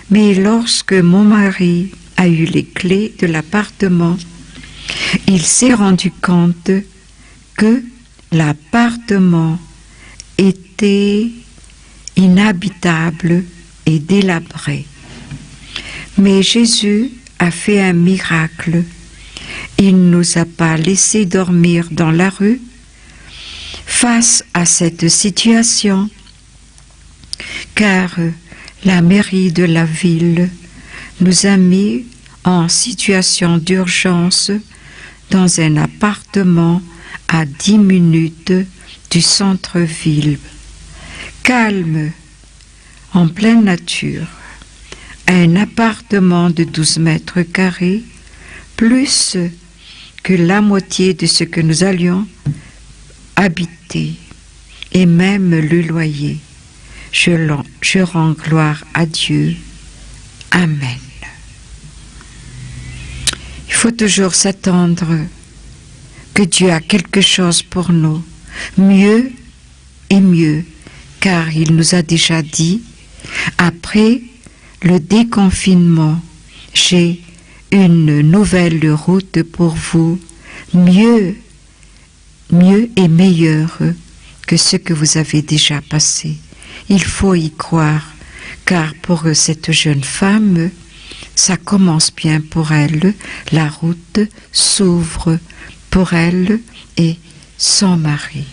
Mais lorsque mon mari a eu les clés de l'appartement, il s'est rendu compte que l'appartement était inhabitable et délabré. Mais Jésus a fait un miracle. Il ne nous a pas laissé dormir dans la rue. Face à cette situation, car la mairie de la ville nous a mis en situation d'urgence dans un appartement à 10 minutes du centre-ville, calme, en pleine nature, un appartement de 12 mètres carrés, plus que la moitié de ce que nous allions habiter, et même le loyer. Je rends gloire à Dieu. Amen. Il faut toujours s'attendre que Dieu a quelque chose pour nous, mieux et mieux, car il nous a déjà dit, après le déconfinement, j'ai une nouvelle route pour vous, mieux et meilleure que ce que vous avez déjà passé. Il faut y croire, car pour cette jeune femme, ça commence bien pour elle, la route s'ouvre pour elle et son mari.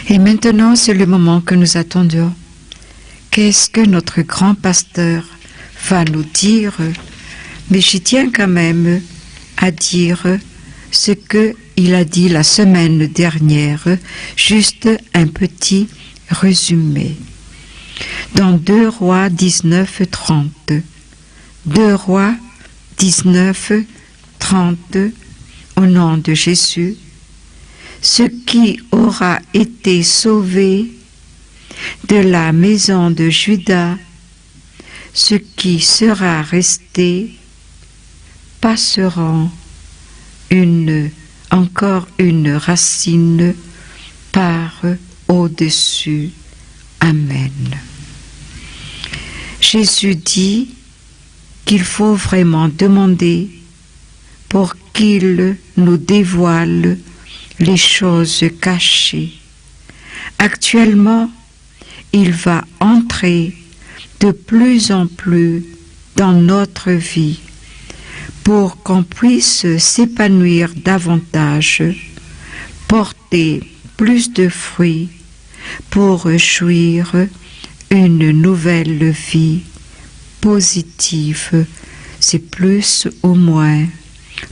Et maintenant, c'est le moment que nous attendions. Qu'est-ce que notre grand pasteur va nous dire? Mais j'y tiens quand même à dire ce qu'il a dit la semaine dernière, juste un petit résumé. Dans 2 Rois 19, 30. 2 Rois 19, 30, au nom de Jésus, ce qui aura été sauvé de la maison de Juda, ce qui sera resté, passeront encore une racine par au-dessus. Amen. Jésus dit qu'il faut vraiment demander pour qu'il nous dévoile les choses cachées. Actuellement, il va entrer de plus en plus dans notre vie pour qu'on puisse s'épanouir davantage, porter plus de fruits pour jouir une nouvelle vie positive. C'est plus ou moins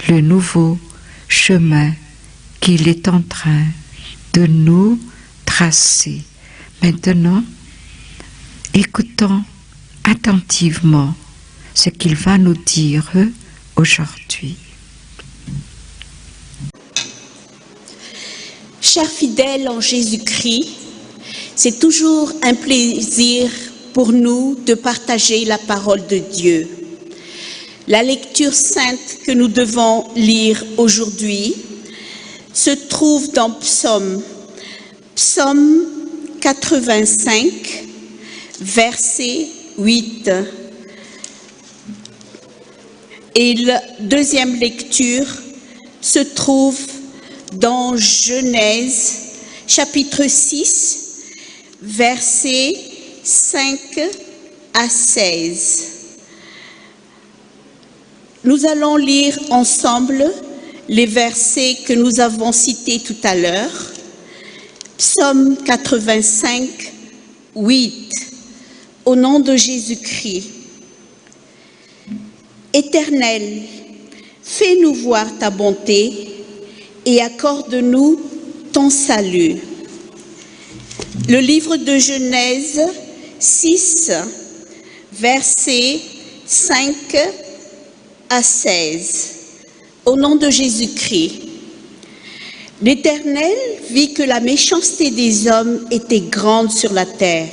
le nouveau chemin qu'il est en train de nous tracer. Maintenant, écoutons attentivement ce qu'il va nous dire aujourd'hui. Chers fidèles en Jésus-Christ, c'est toujours un plaisir pour nous de partager la parole de Dieu. La lecture sainte que nous devons lire aujourd'hui se trouve dans Psaume 85, verset 8. Et la deuxième lecture se trouve dans Genèse, chapitre 6, versets 5 à 16. Nous allons lire ensemble les versets que nous avons cités tout à l'heure. Psaume 85, 8. Au nom de Jésus-Christ. Éternel, fais-nous voir ta bonté et accorde-nous ton salut. Le livre de Genèse 6, versets 5 à 16. Au nom de Jésus-Christ. L'Éternel vit que la méchanceté des hommes était grande sur la terre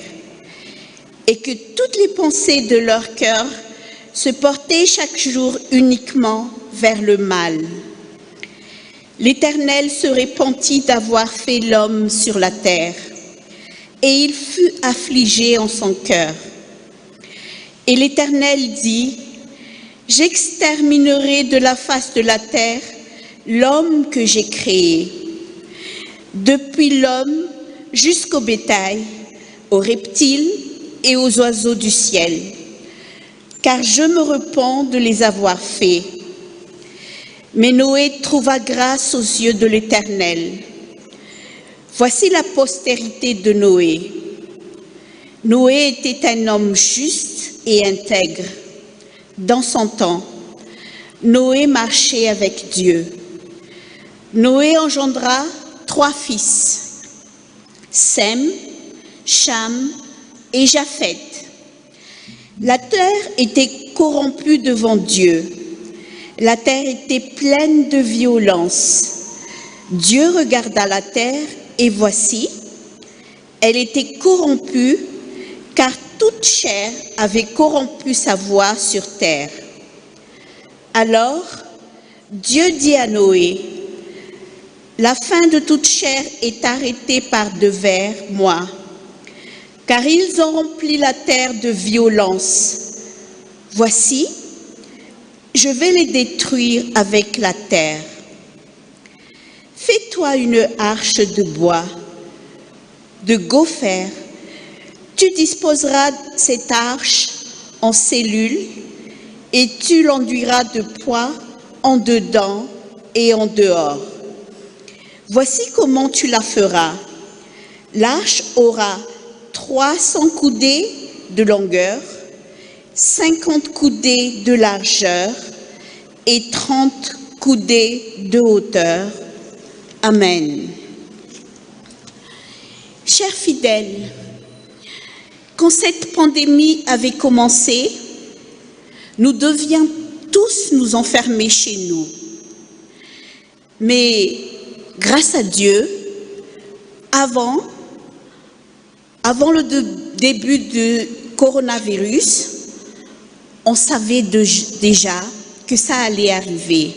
et que toutes les pensées de leur cœur se portaient chaque jour uniquement vers le mal. L'Éternel se repentit d'avoir fait l'homme sur la terre, et il fut affligé en son cœur. Et l'Éternel dit, « J'exterminerai de la face de la terre l'homme que j'ai créé, depuis l'homme jusqu'au bétail, aux reptiles et aux oiseaux du ciel, car je me repens de les avoir faits. » Mais Noé trouva grâce aux yeux de l'Éternel. Voici la postérité de Noé. Noé était un homme juste et intègre. Dans son temps, Noé marchait avec Dieu. Noé engendra 3 fils, Sem, Cham et Japheth. La terre était corrompue devant Dieu. La terre était pleine de violence. Dieu regarda la terre et voici, elle était corrompue car toute chair avait corrompu sa voie sur terre. Alors, Dieu dit à Noé, « La fin de toute chair est arrêtée par devers moi, car ils ont rempli la terre de violence. Voici, je vais les détruire avec la terre. Fais-toi une arche de bois, de gopher. Tu disposeras cette arche en cellules et tu l'enduiras de poids en dedans et en dehors. Voici comment tu la feras. L'arche aura 300 coudées de longueur, 50 coudées de largeur et 30 coudées de hauteur. Amen. Chers fidèles, quand cette pandémie avait commencé, nous devions tous nous enfermer chez nous. Mais grâce à Dieu, avant le début du coronavirus, on savait déjà que ça allait arriver.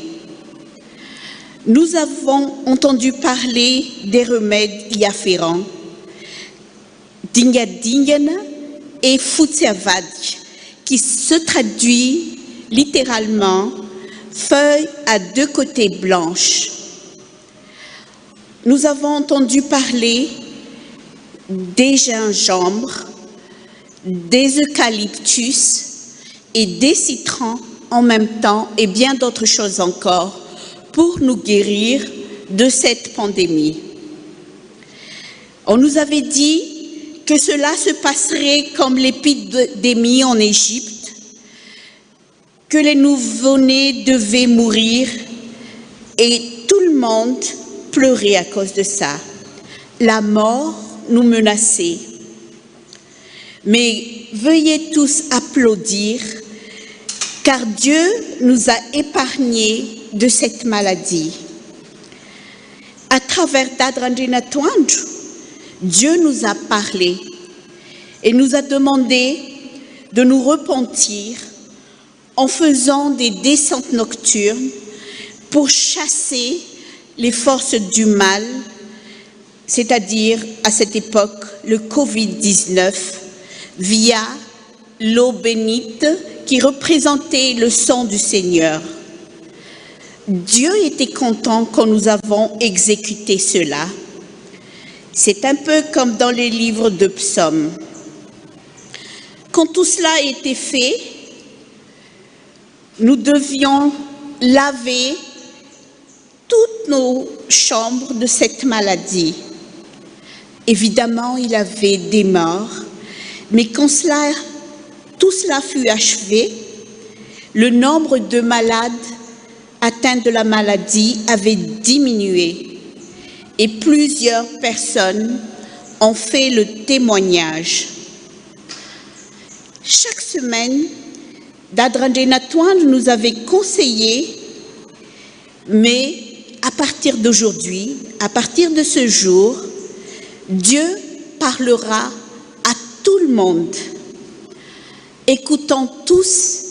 Nous avons entendu parler des remèdes y afférents, dingadingana et futsiavad, qui se traduit littéralement feuilles à 2 côtés blanches. Nous avons entendu parler des gingembres, des eucalyptus et des citrons en même temps et bien d'autres choses encore pour nous guérir de cette pandémie. On nous avait dit que cela se passerait comme l'épidémie en Égypte, que les nouveau-nés devaient mourir et tout le monde pleurait à cause de ça. La mort nous menaçait. Mais veuillez tous applaudir, car Dieu nous a épargnés de cette maladie. À travers d'Adrandina Tuanju, Dieu nous a parlé et nous a demandé de nous repentir en faisant des descentes nocturnes pour chasser les forces du mal, c'est-à-dire à cette époque le Covid-19, via l'eau bénite qui représentait le sang du Seigneur. Dieu était content quand nous avons exécuté cela. C'est un peu comme dans les livres de psaumes. Quand tout cela a été fait, nous devions laver toutes nos chambres de cette maladie. Évidemment, il y avait des morts, mais quand tout cela fut achevé, le nombre de malades atteints de la maladie avait diminué et plusieurs personnes ont fait le témoignage. Chaque semaine, d'Adrandena Tuanju nous avait conseillé, mais à partir d'aujourd'hui, à partir de ce jour, Dieu parlera à tout le monde. Écoutons tous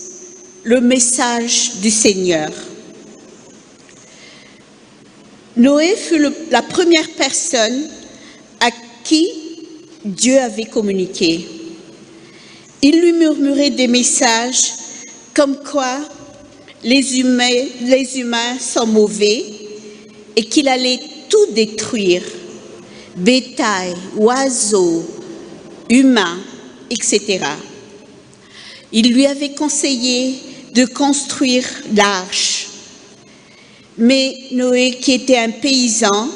le message du Seigneur. Noé fut la première personne à qui Dieu avait communiqué. Il lui murmurait des messages comme quoi les humains sont mauvais et qu'il allait tout détruire, bétail, oiseaux, humains, etc. Il lui avait conseillé de construire l'arche. Mais Noé, qui était un paysan,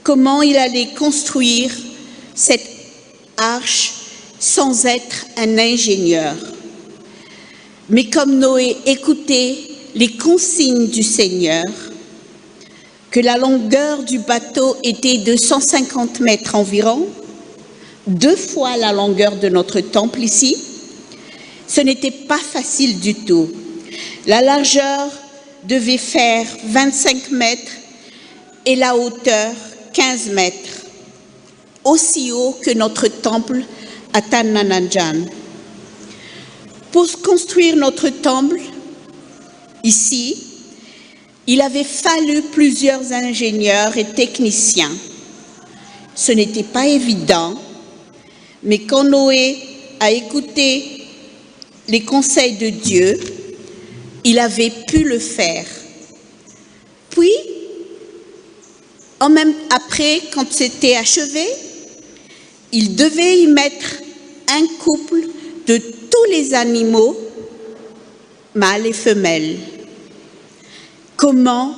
comment il allait construire cette arche sans être un ingénieur? Mais comme Noé écoutait les consignes du Seigneur, que la longueur du bateau était de 150 mètres environ, 2 fois la longueur de notre temple ici, ce n'était pas facile du tout. La largeur devait faire 25 mètres et la hauteur 15 mètres, aussi haut que notre temple à Tanananjan. Pour construire notre temple, ici, il avait fallu plusieurs ingénieurs et techniciens. Ce n'était pas évident, mais quand Noé a écouté les conseils de Dieu, il avait pu le faire. Puis, après, quand c'était achevé, il devait y mettre un couple de tous les animaux, mâles et femelles. Comment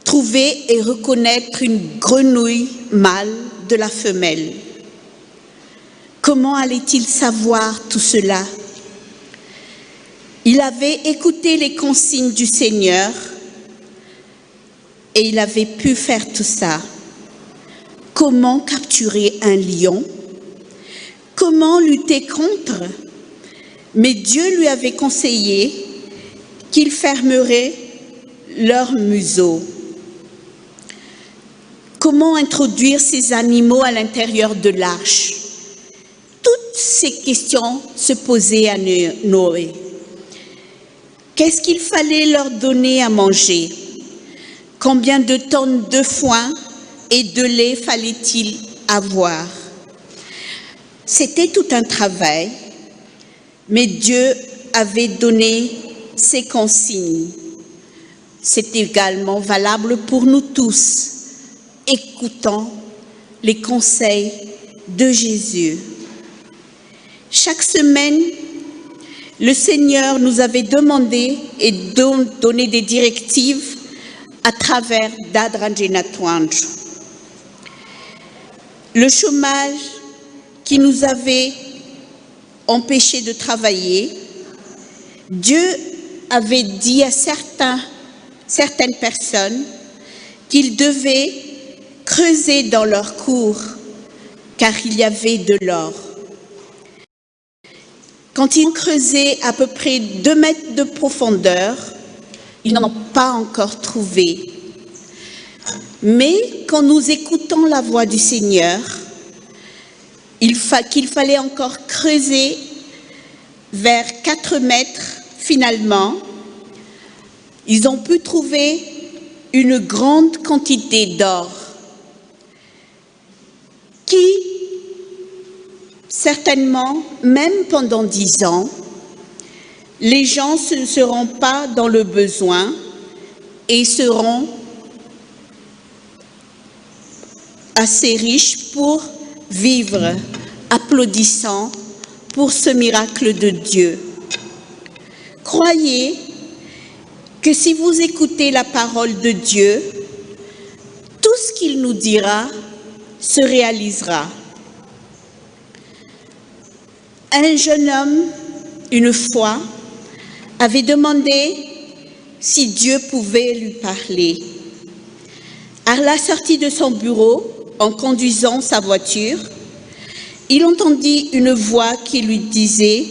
trouver et reconnaître une grenouille mâle de la femelle? Comment allait-il savoir tout cela? Il avait écouté les consignes du Seigneur et il avait pu faire tout ça. Comment capturer un lion? Comment lutter contre? Mais Dieu lui avait conseillé qu'il fermerait leur museau. Comment introduire ces animaux à l'intérieur de l'arche? Toutes ces questions se posaient à Noé. Qu'est-ce qu'il fallait leur donner à manger? Combien de tonnes de foin et de lait fallait-il avoir? C'était tout un travail, mais Dieu avait donné ses consignes. C'est également valable pour nous tous. Écoutons les conseils de Jésus. Chaque semaine, le Seigneur nous avait demandé et donné des directives à travers d'Adranjenatwanj. Le chômage qui nous avait empêchés de travailler, Dieu avait dit à certaines personnes qu'ils devaient creuser dans leur cour, car il y avait de l'or. Quand ils creusaient à peu près 2 mètres de profondeur, ils n'en ont pas encore trouvé. Mais quand nous écoutons la voix du Seigneur, qu'il fallait encore creuser vers 4 mètres finalement, ils ont pu trouver une grande quantité d'or qui, certainement, même pendant 10 ans, les gens ne seront pas dans le besoin et seront assez riches pour vivre, applaudissant pour ce miracle de Dieu. Croyez que si vous écoutez la parole de Dieu, tout ce qu'il nous dira se réalisera. Un jeune homme, une fois, avait demandé si Dieu pouvait lui parler. À la sortie de son bureau, en conduisant sa voiture, il entendit une voix qui lui disait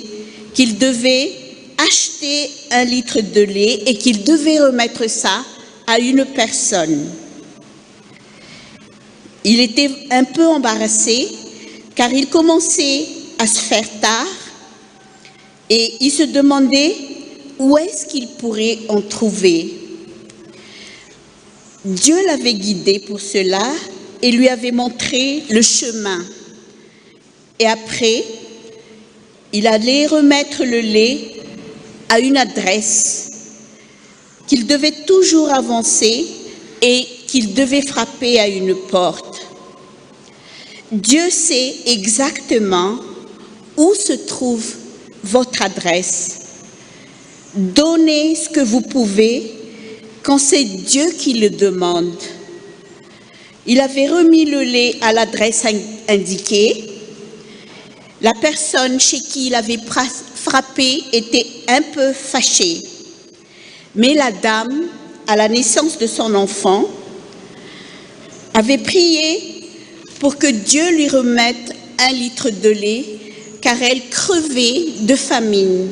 qu'il devait acheter 1 litre de lait et qu'il devait remettre ça à une personne. Il était un peu embarrassé car il commençait à se faire tard et il se demandait où est-ce qu'il pourrait en trouver. Dieu l'avait guidé pour cela et lui avait montré le chemin. Et après, il allait remettre le lait à une adresse qu'il devait toujours avancer et qu'il devait frapper à une porte. Dieu sait exactement où se trouve votre adresse. Donnez ce que vous pouvez quand c'est Dieu qui le demande. Il avait remis le lait à l'adresse indiquée. La personne chez qui il avait frappé était un peu fâchée. Mais la dame, à la naissance de son enfant, avait prié pour que Dieu lui remette 1 litre de lait, car elle crevait de famine.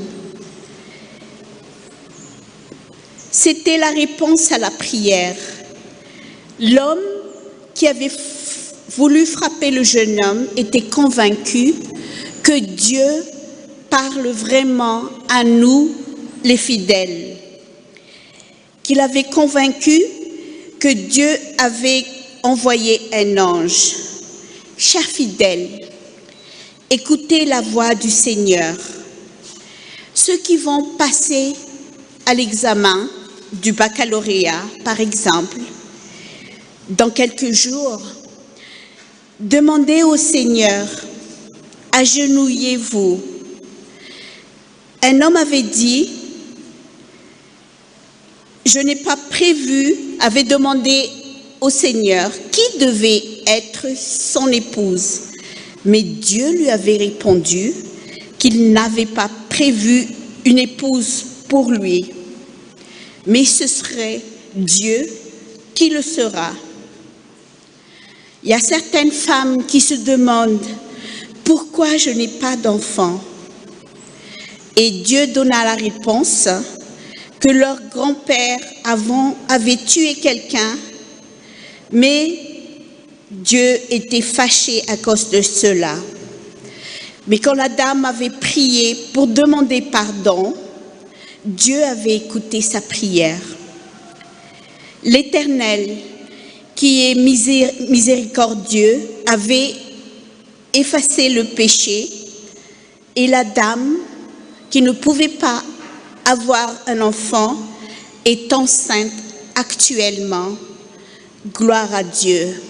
C'était la réponse à la prière. L'homme qui avait voulu frapper le jeune homme était convaincu que Dieu parle vraiment à nous, les fidèles. Qu'il avait convaincu que Dieu avait envoyé un ange. Chers fidèles, écoutez la voix du Seigneur. Ceux qui vont passer à l'examen du baccalauréat, par exemple, dans quelques jours, demandez au Seigneur, agenouillez-vous. Un homme avait dit, je n'ai pas prévu, avait demandé au Seigneur qui devait être son épouse. Mais Dieu lui avait répondu qu'il n'avait pas prévu une épouse pour lui. Mais ce serait Dieu qui le sera. Il y a certaines femmes qui se demandent pourquoi je n'ai pas d'enfant. Et Dieu donna la réponse que leur grand-père avait tué quelqu'un, mais Dieu était fâché à cause de cela. Mais quand la dame avait prié pour demander pardon, Dieu avait écouté sa prière. L'Éternel, qui est miséricordieux, avait effacé le péché, et la dame, qui ne pouvait pas avoir un enfant, est enceinte actuellement. Gloire à Dieu.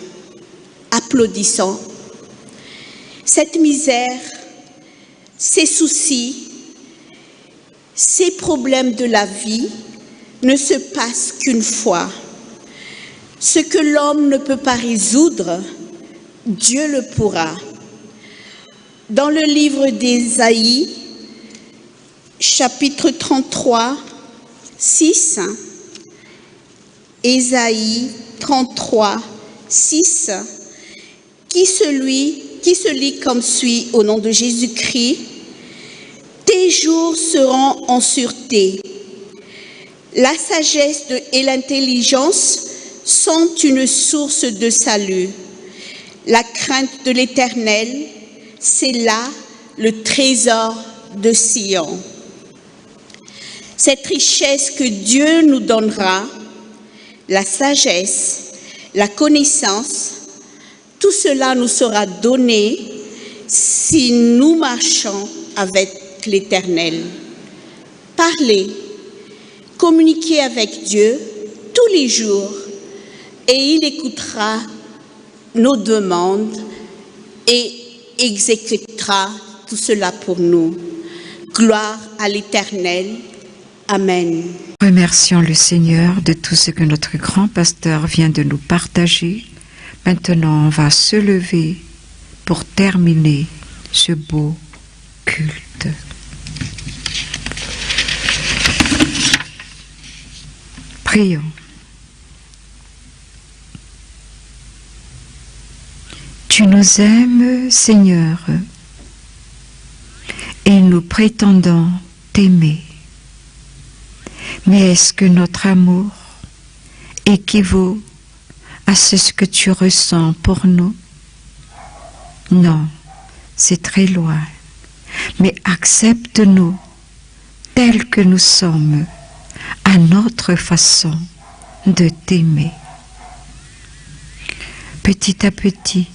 Applaudissons. Cette misère, ces soucis, ces problèmes de la vie ne se passent qu'une fois. Ce que l'homme ne peut pas résoudre, Dieu le pourra. Dans le livre d'Ésaïe, chapitre 33, 6, Ésaïe 33, 6, qui se lit comme suit au nom de Jésus-Christ. Tes jours seront en sûreté. La sagesse et l'intelligence sont une source de salut. La crainte de l'Éternel, c'est là le trésor de Sion. Cette richesse que Dieu nous donnera, la sagesse, la connaissance, tout cela nous sera donné si nous marchons avec l'Éternel. Parlez, communiquez avec Dieu tous les jours et il écoutera nos demandes et exécutera tout cela pour nous. Gloire à l'Éternel. Amen. Remercions le Seigneur de tout ce que notre grand pasteur vient de nous partager. Maintenant, on va se lever pour terminer ce beau culte. Prions. Tu nous aimes, Seigneur, et nous prétendons t'aimer. Mais est-ce que notre amour équivaut à ce que tu ressens pour nous? Non, c'est très loin. Mais accepte-nous tels que nous sommes, à notre façon de t'aimer. Petit à petit,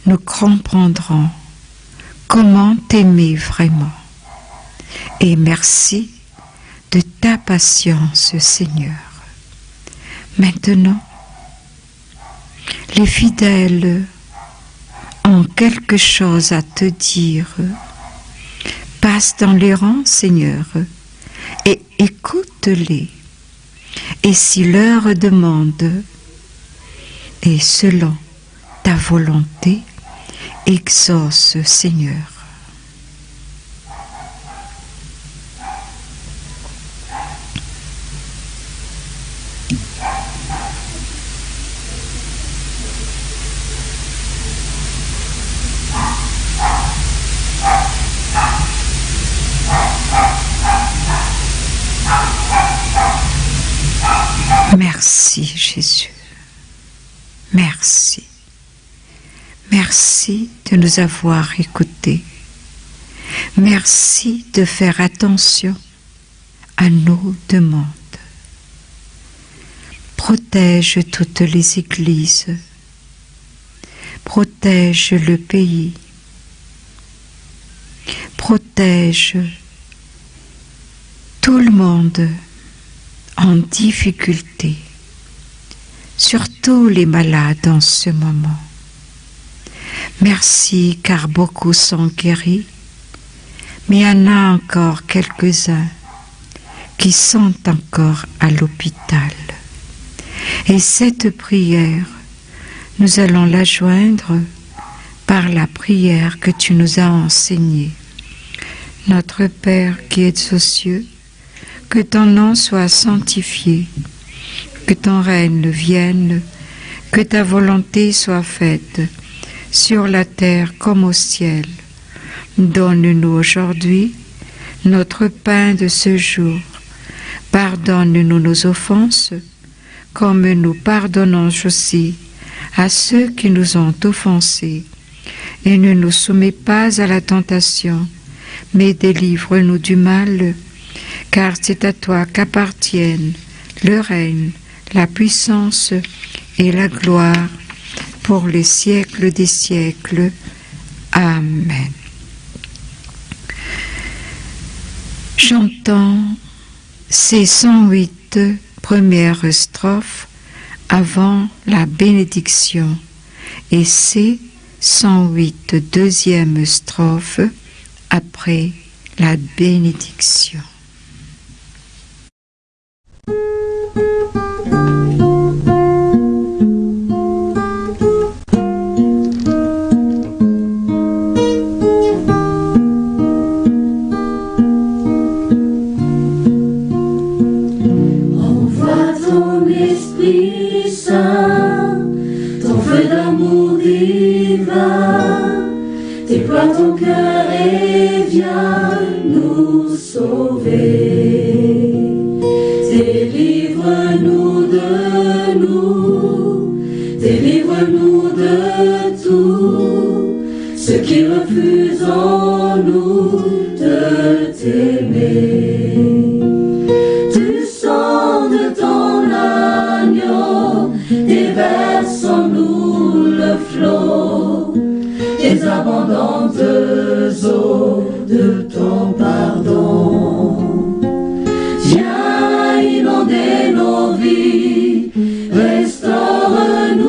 nous comprendrons comment t'aimer vraiment. Et merci de ta patience, Seigneur. Maintenant, les fidèles ont quelque chose à te dire. Passe dans les rangs, Seigneur, et écoute-les. Et si leur demande est selon ta volonté, exauce, Seigneur. Merci Jésus, merci. Merci de nous avoir écoutés. Merci de faire attention à nos demandes. Protège toutes les églises. Protège le pays. Protège tout le monde en difficulté, surtout les malades en ce moment. Merci car beaucoup sont guéris, mais il y en a encore quelques-uns qui sont encore à l'hôpital. Et cette prière, nous allons la joindre par la prière que tu nous as enseignée. Notre Père qui es aux cieux, que ton nom soit sanctifié, que ton règne vienne, que ta volonté soit faite, sur la terre comme au ciel. Donne-nous aujourd'hui notre pain de ce jour. Pardonne-nous nos offenses, comme nous pardonnons aussi à ceux qui nous ont offensés. Et ne nous soumets pas à la tentation, mais délivre-nous du mal, car c'est à toi qu'appartiennent le règne, la puissance et la gloire pour les siècles des siècles. Amen. Chantons ces 108 premières strophes avant la bénédiction et ces 108 deuxièmes strophes après la bénédiction. Déploie ton cœur et viens nous sauver. Délivre-nous de tout ce qui refuse en nous de t'aimer. Du sang de ton agneau, déverse en nous le flot des abondantes eaux de ton pardon. Viens inonder nos vies, restaure-nous,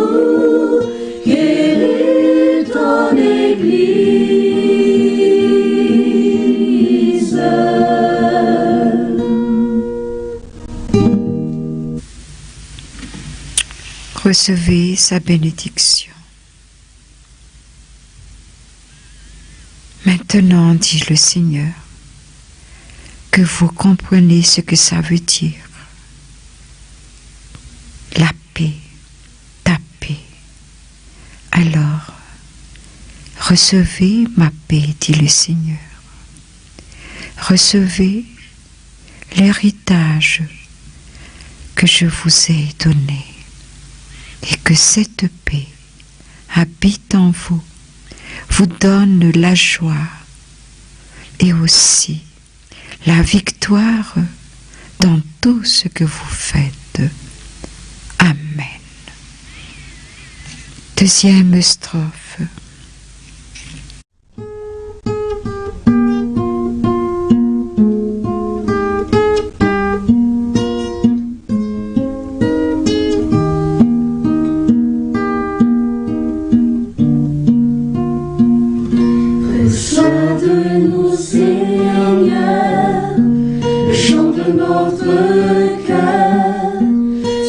guéris ton Église. Recevez sa bénédiction. Maintenant, dit le Seigneur, que vous comprenez ce que ça veut dire. La paix, ta paix. Alors, recevez ma paix, dit le Seigneur. Recevez l'héritage que je vous ai donné, et que cette paix habite en vous, vous donne la joie et aussi la victoire dans tout ce que vous faites. Amen. Deuxième strophe. Chante-nous, Seigneur, le chant de notre cœur.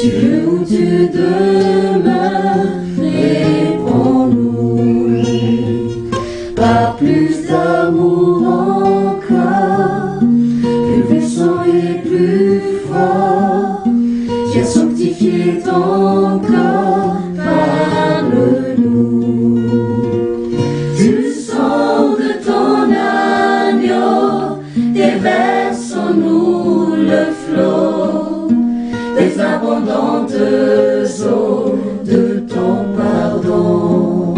Dieu où tu demeures, réponds-nous. Par plus d'amour encore, plus puissant et plus fort, tu as sanctifié ton corps, parle-nous. Du sang de ton agneau, déversons-nous le flot des abondantes eaux de ton pardon.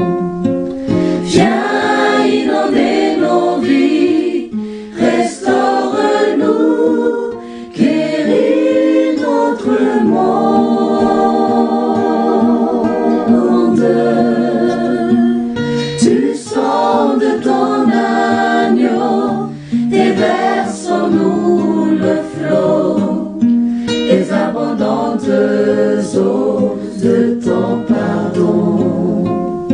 Viens inonder nos vies, restaure-nous, guéris notre monde. Du sang de ton agneau, déversons-nous le flot des abondantes eaux de ton pardon.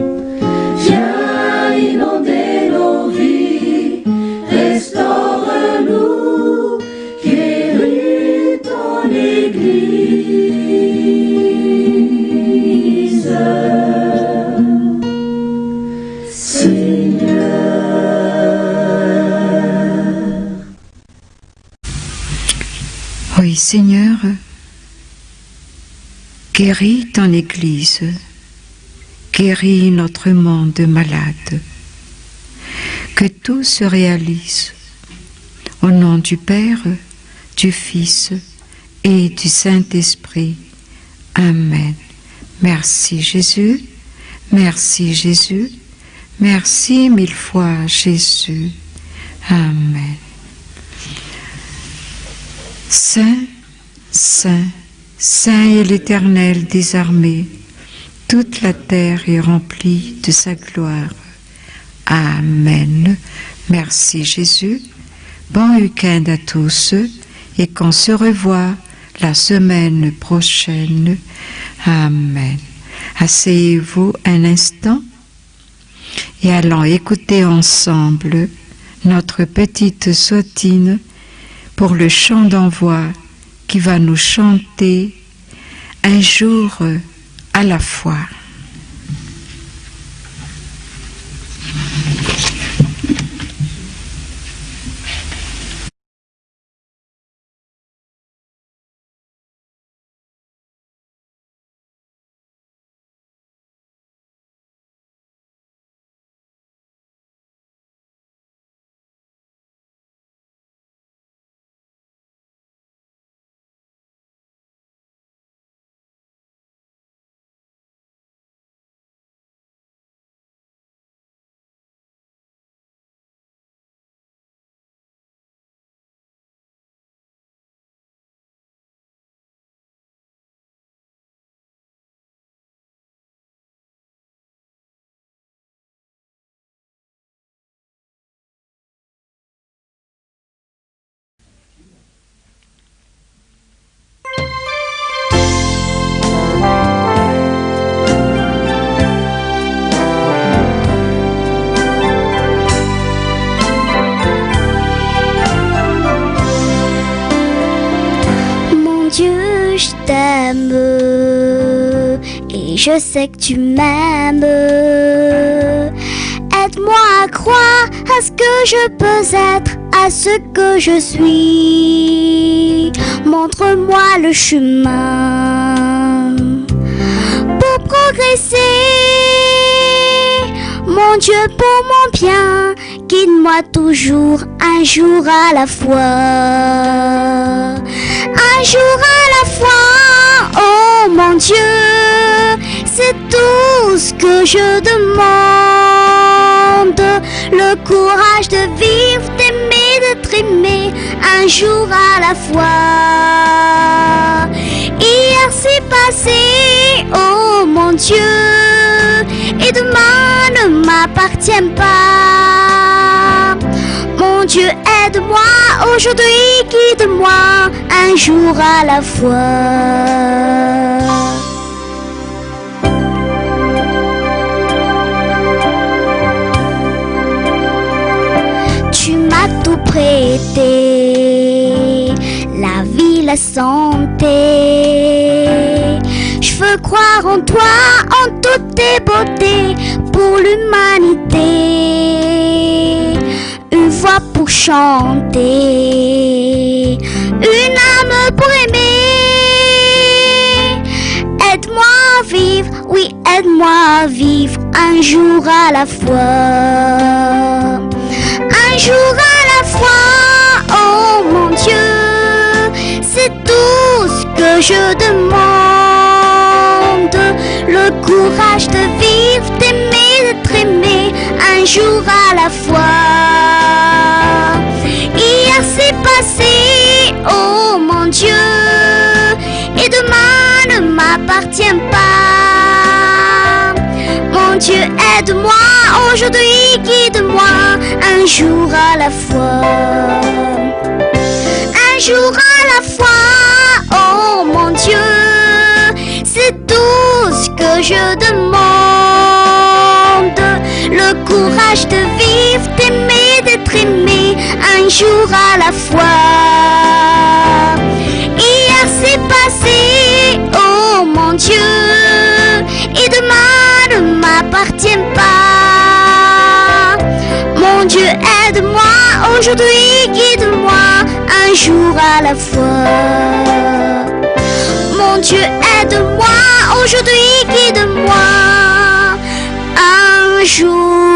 Viens inonder nos vies, restaure-nous, guéris ton Église. Seigneur. Oui, Seigneur, guéris ton Église, guéris notre monde malade, que tout se réalise. Au nom du Père, du Fils et du Saint-Esprit. Amen. Merci Jésus, merci Jésus, merci mille fois Jésus. Amen. Saint, Saint, Saint est l'Éternel des armées, toute la terre est remplie de sa gloire. Amen. Merci Jésus. Bon week-end à tous et qu'on se revoit la semaine prochaine. Amen. Asseyez-vous un instant et allons écouter ensemble notre petite sottine pour le chant d'envoi qui va nous chanter un jour à la fois. Je t'aime et je sais que tu m'aimes. Aide-moi à croire à ce que je peux être, à ce que je suis. Montre-moi le chemin pour progresser. Mon Dieu, pour mon bien, guide-moi toujours un jour à la fois. Un jour à la fois. Dieu, c'est tout ce que je demande. Le courage de vivre, d'aimer, d'être aimé, un jour à la fois. Hier c'est passé, oh mon Dieu, et demain ne m'appartient pas. Mon Dieu, aide-moi, aujourd'hui guide-moi, un jour à la fois. Tu m'as tout prêté, la vie, la santé. Je veux croire en toi, en toutes tes beautés, pour l'humanité. Une voix pour chanter, une âme pour aimer. Aide-moi à vivre, oui, aide-moi à vivre, un jour à la fois. Un jour à la fois, oh mon Dieu, c'est tout ce que je demande. Le courage de vivre, d'aimer, d'être aimé, un jour à la fois. Hier c'est passé, oh mon Dieu, et demain ne m'appartient pas. Mon Dieu, aide-moi, aujourd'hui guide-moi, un jour à la fois. Un jour à la fois, oh mon Dieu, c'est tout ce que je demande. Le courage de vivre, d'aimer, d'être aimé, un jour à la fois. Hier c'est passé, oh mon Dieu, et demain ne m'appartient pas. Mon Dieu, aide-moi, aujourd'hui guide-moi, un jour à la fois. Mon Dieu, aide-moi, aujourd'hui guide-moi, un jour